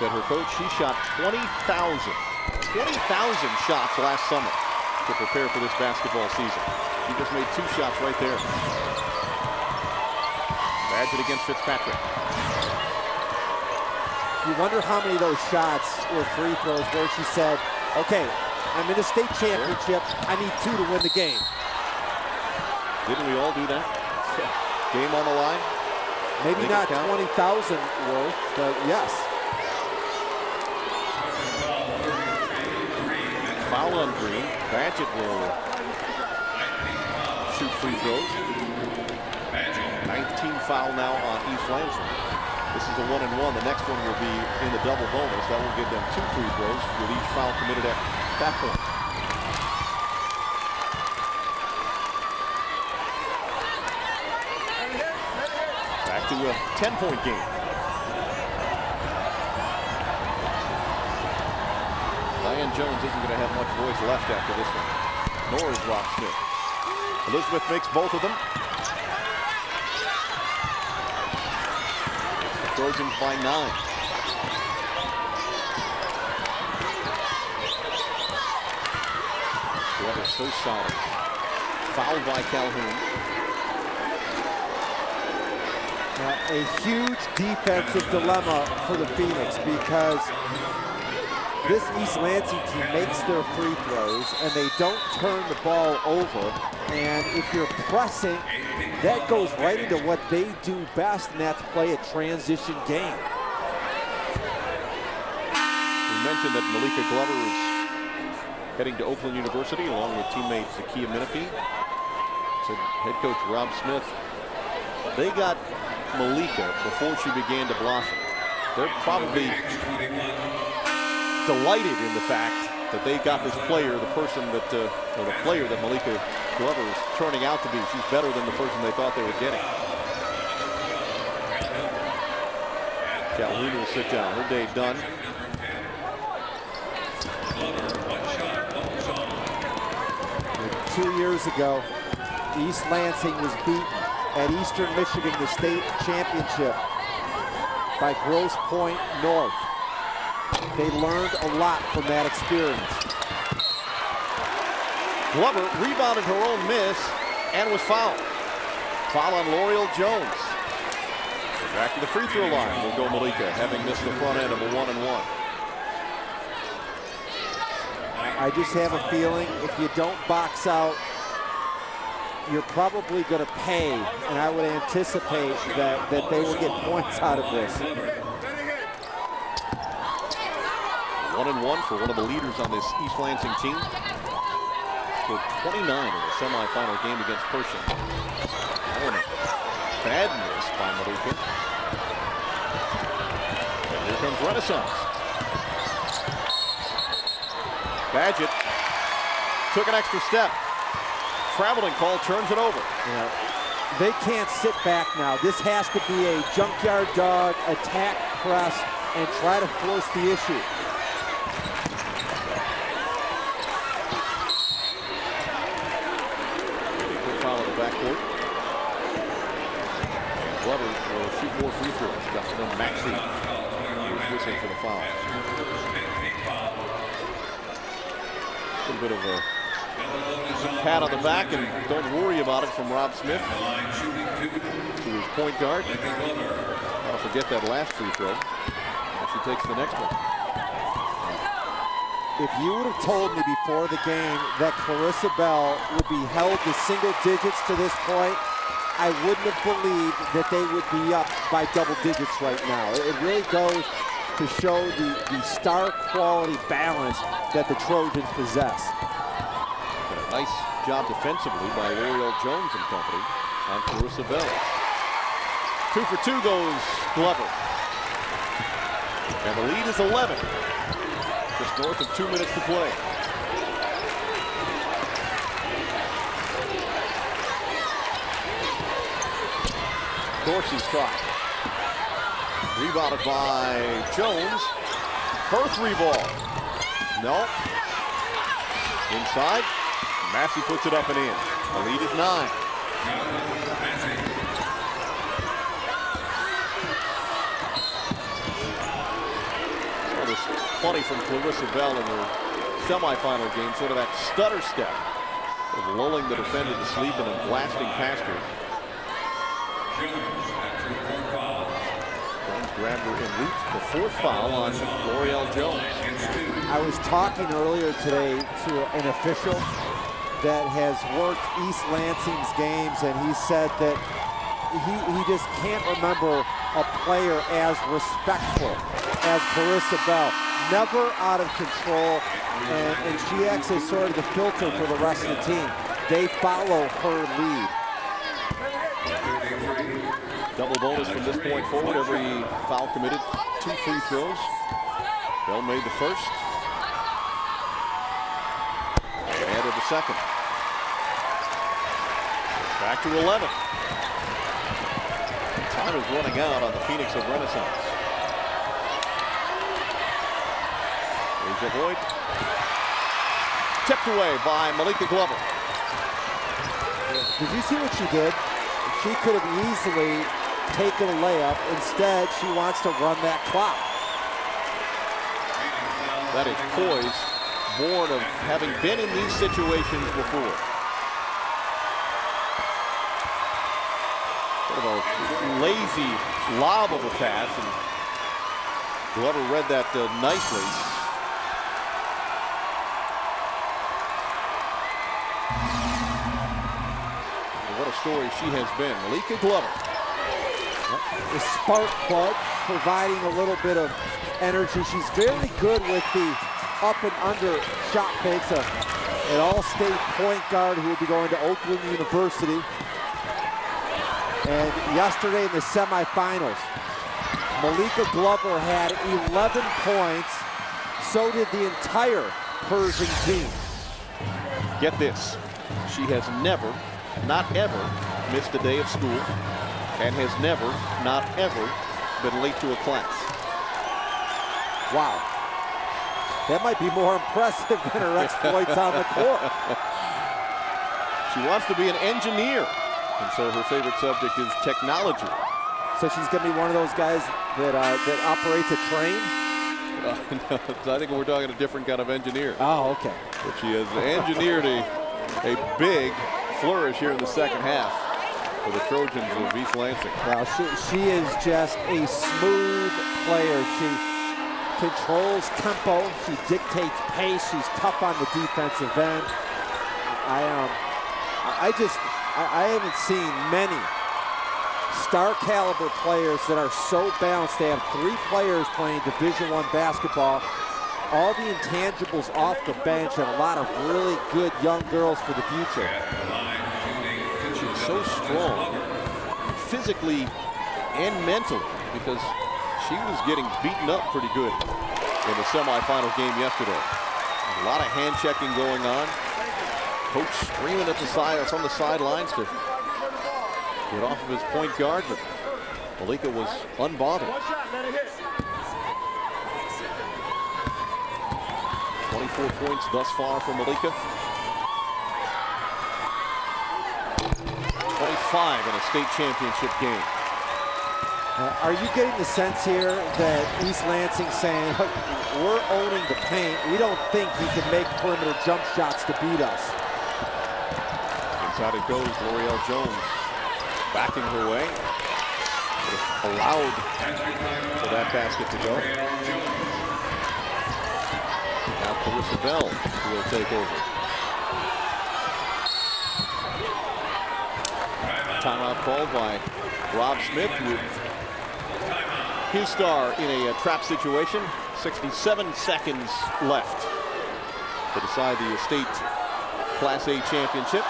Said her coach, she shot 20,000 shots last summer to prepare for this basketball season. She just made 2 shots right there. Badgett against Fitzpatrick. You wonder how many of those shots were free throws where she said, okay, I'm in a state championship. I need 2 to win the game. Didn't we all do that? Game on the line? Maybe not 20,000 worth, but yes. Foul on Green. Badgett will shoot free throws. 19 foul now on East Lansing. This is a 1-and-1. The next one will be in the double bonus. That will give them 2 free throws with each foul committed at that point. To a 10-point game. Diane Jones isn't going to have much voice left after this one, nor is Rock Smith. Elizabeth makes both of them. The Trojans by 9. That is so solid. Fouled by Calhoun. A huge defensive dilemma for the Phoenix because this East Lansing team makes their free throws and they don't turn the ball over. And if you're pressing, that goes right into what they do best, and that's play a transition game. We mentioned that Malika Glover is heading to Oakland University along with teammates Zakia Menifee. Said head coach Rob Smith, they got Malika before she began to blossom. They're probably delighted in the fact that they got this player, the person that, or the player that Malika Glover is turning out to be. She's better than the person they thought they were getting. Calhoun will sit down. Her day done. And 2 years ago, East Lansing was beaten at Eastern Michigan, the state championship, by Grosse Pointe North. They learned a lot from that experience. Glover rebounded her own miss and was fouled. Foul on L'Oreal Jones. So back to the free throw line will go Malika, having missed the front end of a 1-and-1. I just have a feeling if you don't box out, you're probably going to pay, and I would anticipate that they will get points out of this. 1-and-1 for one of the leaders on this East Lansing team. Scored 29 in the semifinal game against Pershing. Bad miss by Malika. And here comes Renaissance. Badgett took an extra step. Traveling call, turns it over. Yeah. They can't sit back now. This has to be a junkyard dog, attack, press, and try to force the issue. Quick foul in the backcourt. Glover will shoot more free throws. Justin and Maxey was whistling for the foul. A little bit of a pat on the back, and don't worry about it from Rob Smith to his point guard. I'll forget that last free throw as he takes the next one. If you would have told me before the game that Clarissa Bell would be held to single digits to this point, I wouldn't have believed that they would be up by double digits right now. It really goes to show the star quality balance that the Trojans possess. Nice job defensively by L'Oreal Jones and company on Clarissa Bell. 2 for 2 goes Glover. And the lead is 11. Just north of 2 minutes to play. Dorsey's try. Rebounded by Jones. Her three ball. No. Inside. Massey puts it up and in. The lead is 9. Saw this plenty from Clarissa Bell in her semifinal game. Sort of that stutter step of lulling the defender to sleep and then blasting past her. Jones grabbed her en route. The 4th foul on L'Oreal Jones. I was talking earlier today to an official that has worked East Lansing's games, and he said that he just can't remember a player as respectful as Clarissa Bell. Never out of control, and she acts as sort of the filter for the rest of the team. They follow her lead. Double bonus from this point forward. Every foul committed, 2 free throws. Bell made the first. Added the second. Back to 11. Time is running out on the Phoenix of Renaissance. Asia Boyd. Tipped away by Malika Glover. Did you see what she did? She could have easily taken a layup. Instead, she wants to run that clock. That is poise, born of having been in these situations before. Sort of a lazy lob of a pass, and Glover read that nicely. What a story she has been. Malika Glover. The spark plug, providing a little bit of energy. She's very good with the up and under shot fakes. An all-state point guard who will be going to Oakland University. And yesterday in the semifinals, Malika Glover had 11 points. So did the entire Pershing team. Get this. She has never, not ever, missed a day of school and has never, not ever, been late to a class. Wow. That might be more impressive than her exploits on the court. She wants to be an engineer, and so her favorite subject is technology. So she's going to be one of those guys that operates a train? No, I think we're talking a different kind of engineer. Oh, okay. But she has engineered a big flourish here in the second half for the Trojans of East Lansing. Well, she is just a smooth player. She controls tempo. She dictates pace. She's tough on the defensive end. I haven't seen many star caliber players that are so balanced. They have 3 players playing Division I basketball, all the intangibles off the bench, and a lot of really good young girls for the future. She's so strong, physically and mentally, because she was getting beaten up pretty good in the semifinal game yesterday. A lot of hand checking going on. Coach screaming at the side from the sidelines to get off of his point guard, but Malika was unbothered. 24 points thus far for Malika. 25 in a state championship game. Are you getting the sense here that East Lansing saying, look, we're owning the paint. We don't think you can make perimeter jump shots to beat us. Inside it goes, L'Oreal Jones backing her way. Allowed for that basket to go. Now Clarissa Bell will take over. Timeout called by Rob Smith with his star in a trap situation. 67 seconds left to decide the state Class A championship.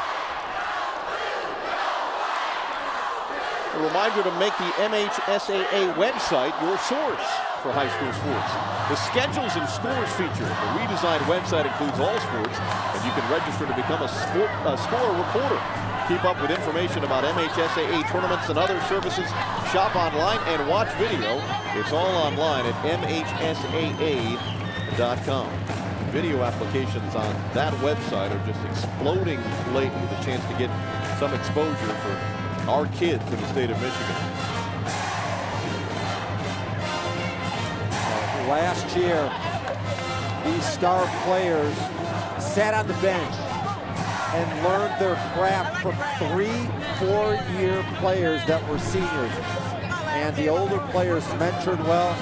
A reminder to make the MHSAA website your source for high school sports. The schedules and scores feature. The redesigned website includes all sports, and you can register to become a score reporter. Keep up with information about MHSAA tournaments and other services. Shop online and watch video. It's all online at mhsaa.com. Video applications on that website are just exploding lately. The chance to get some exposure for our kids in the state of Michigan. Last year, these star players sat on the bench and learned their craft from 3 4-year players that were seniors. And the older players mentored well,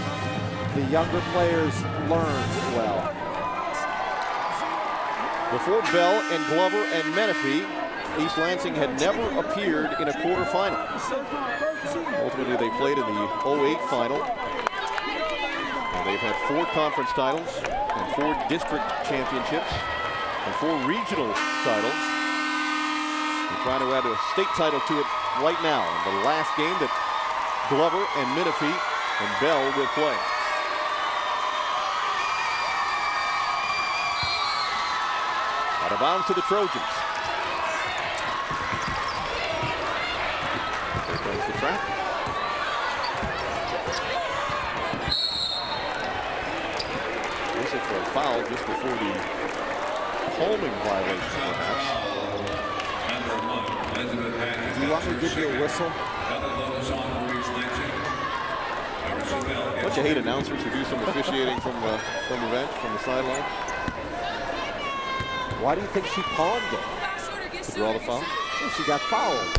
the younger players learned well. Before Bell and Glover and Menifee, East Lansing had never appeared in a quarterfinal. Ultimately, they played in the 08 final. And they've had 4 conference titles and 4 district championships and 4 regional titles. They're trying to add a state title to it right now. In the last game that Glover and Menifee and Bell will play. Out of bounds to the Trojans. There goes the trap. This is for a foul just before the homing violation, perhaps. Do you want me to give you a whistle? Don't you hate announcers who do some officiating from the bench, from the sideline? Why do you think she palmed it? To draw the foul? Well, she got fouled.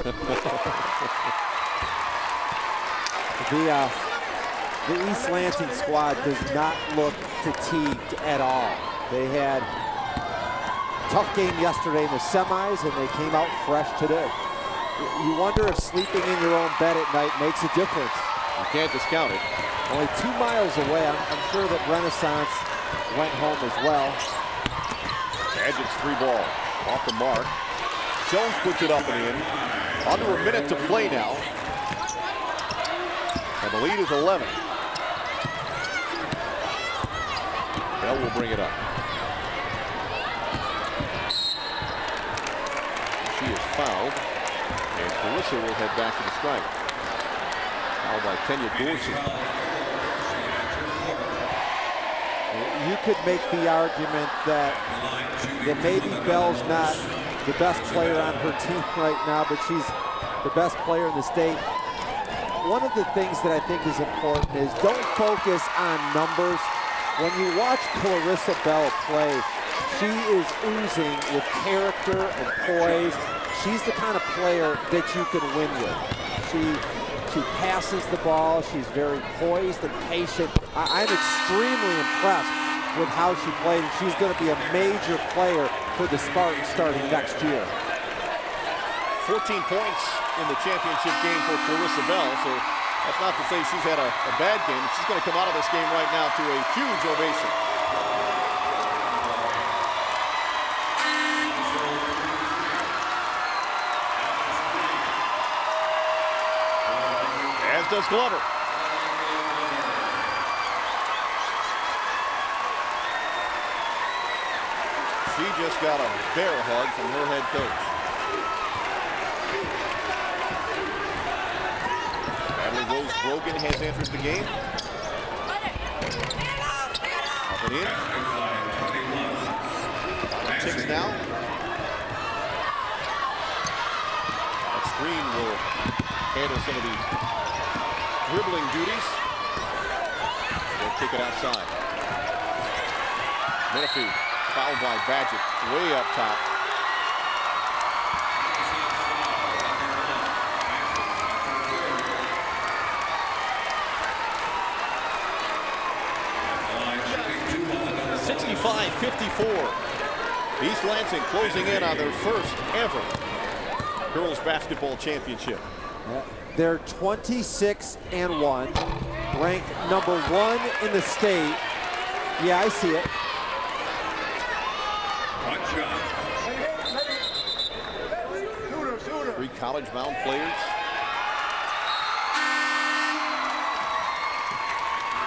The East Lansing squad does not look fatigued at all. They had a tough game yesterday in the semis, and they came out fresh today. You wonder if sleeping in your own bed at night makes a difference. You can't discount it. Only 2 miles away. I'm sure that Renaissance went home as well. Gadget's 3 ball off the mark. Jones puts it up and in. Under a minute to play now. And the lead is 11. Bell will bring it up. She is fouled, and Clarissa will head back to the strike. Fouled by Kenya Dorsey. You could make the argument that maybe Bell's not the best player on her team right now, but she's the best player in the state. One of the things that I think is important is don't focus on numbers. When you watch Clarissa Bell play, she is oozing with character and poise. She's the kind of player that you can win with. She passes the ball. She's very poised and patient. I'm extremely impressed with how she played, and she's going to be a major player for the Spartans starting next year. 14 points in the championship game for Clarissa Bell, so that's not to say she's had a bad game. She's going to come out of this game right now to a huge ovation. As does Glover. She just got a bear hug from her head coach. Natalie Rose Brogan has entered the game. Up and in. Ticks now. That screen will handle some of the dribbling duties. They'll kick it outside. Menifee fouled by Badgett, way up top. (65-54). East Lansing closing in on their first ever girls basketball championship. They're 26-1, ranked #1 in the state. Yeah, I see it. Three college-bound players.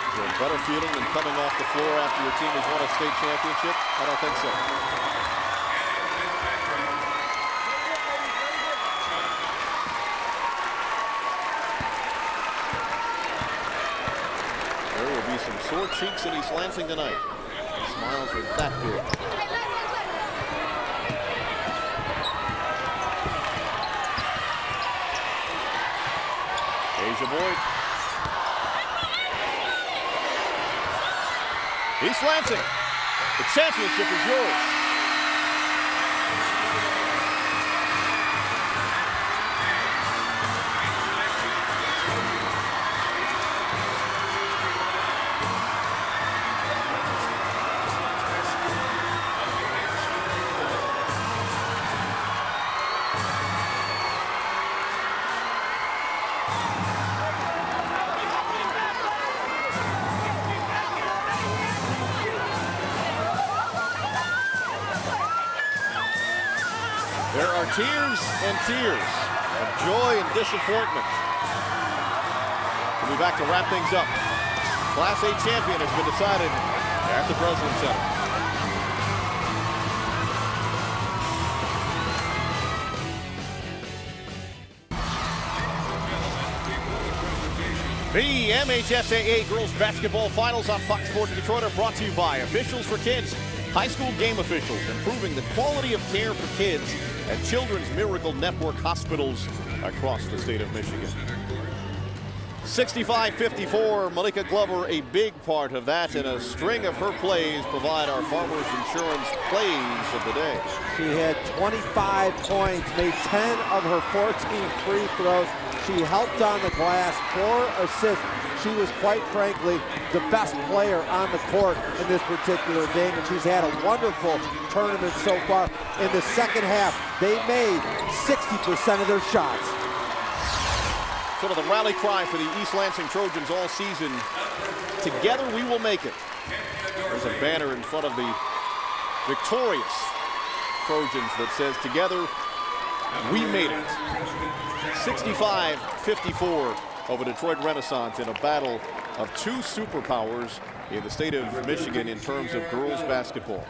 Is there a better feeling than coming off the floor after your team has won a state championship? I don't think so. There will be some sore cheeks in East Lansing tonight. The smiles are that good. Boyd. East Lansing, the championship is yours. There are tears and tears of joy and disappointment. We'll be back to wrap things up. Class A champion has been decided at the President's Center. The MHSAA Girls Basketball Finals on Fox Sports Detroit are brought to you by Officials for Kids, high school game officials, improving the quality of care for kids at Children's Miracle Network hospitals across the state of Michigan. 65-54, Malika Glover a big part of that, and a string of her plays provide our Farmers Insurance plays of the day. She had 25 points, made 10 of her 14 free throws. She helped on the glass, 4 assists. She was, quite frankly, the best player on the court in this particular game, and she's had a wonderful tournament so far. In the second half, they made 60% of their shots. Sort of the rally cry for the East Lansing Trojans all season. Together we will make it. There's a banner in front of the victorious Trojans that says, together we made it. 65-54 over Detroit Renaissance in a battle of two superpowers in the state of Michigan in terms of girls basketball.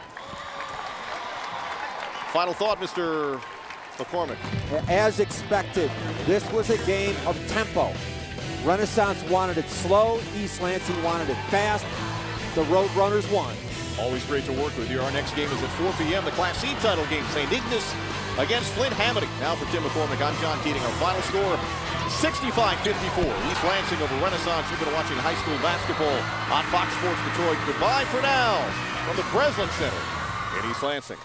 Final thought, Mr. McCormick. As expected, this was a game of tempo. Renaissance wanted it slow. East Lansing wanted it fast. The Roadrunners won. Always great to work with you. Our next game is at 4 p.m. The Class C title game, St. Ignace against Flint Hamady. Now for Tim McCormick, I'm John Keating. Our final score, 65-54. East Lansing over Renaissance. You've been watching high school basketball on Fox Sports Detroit. Goodbye for now from the Breslin Center in East Lansing.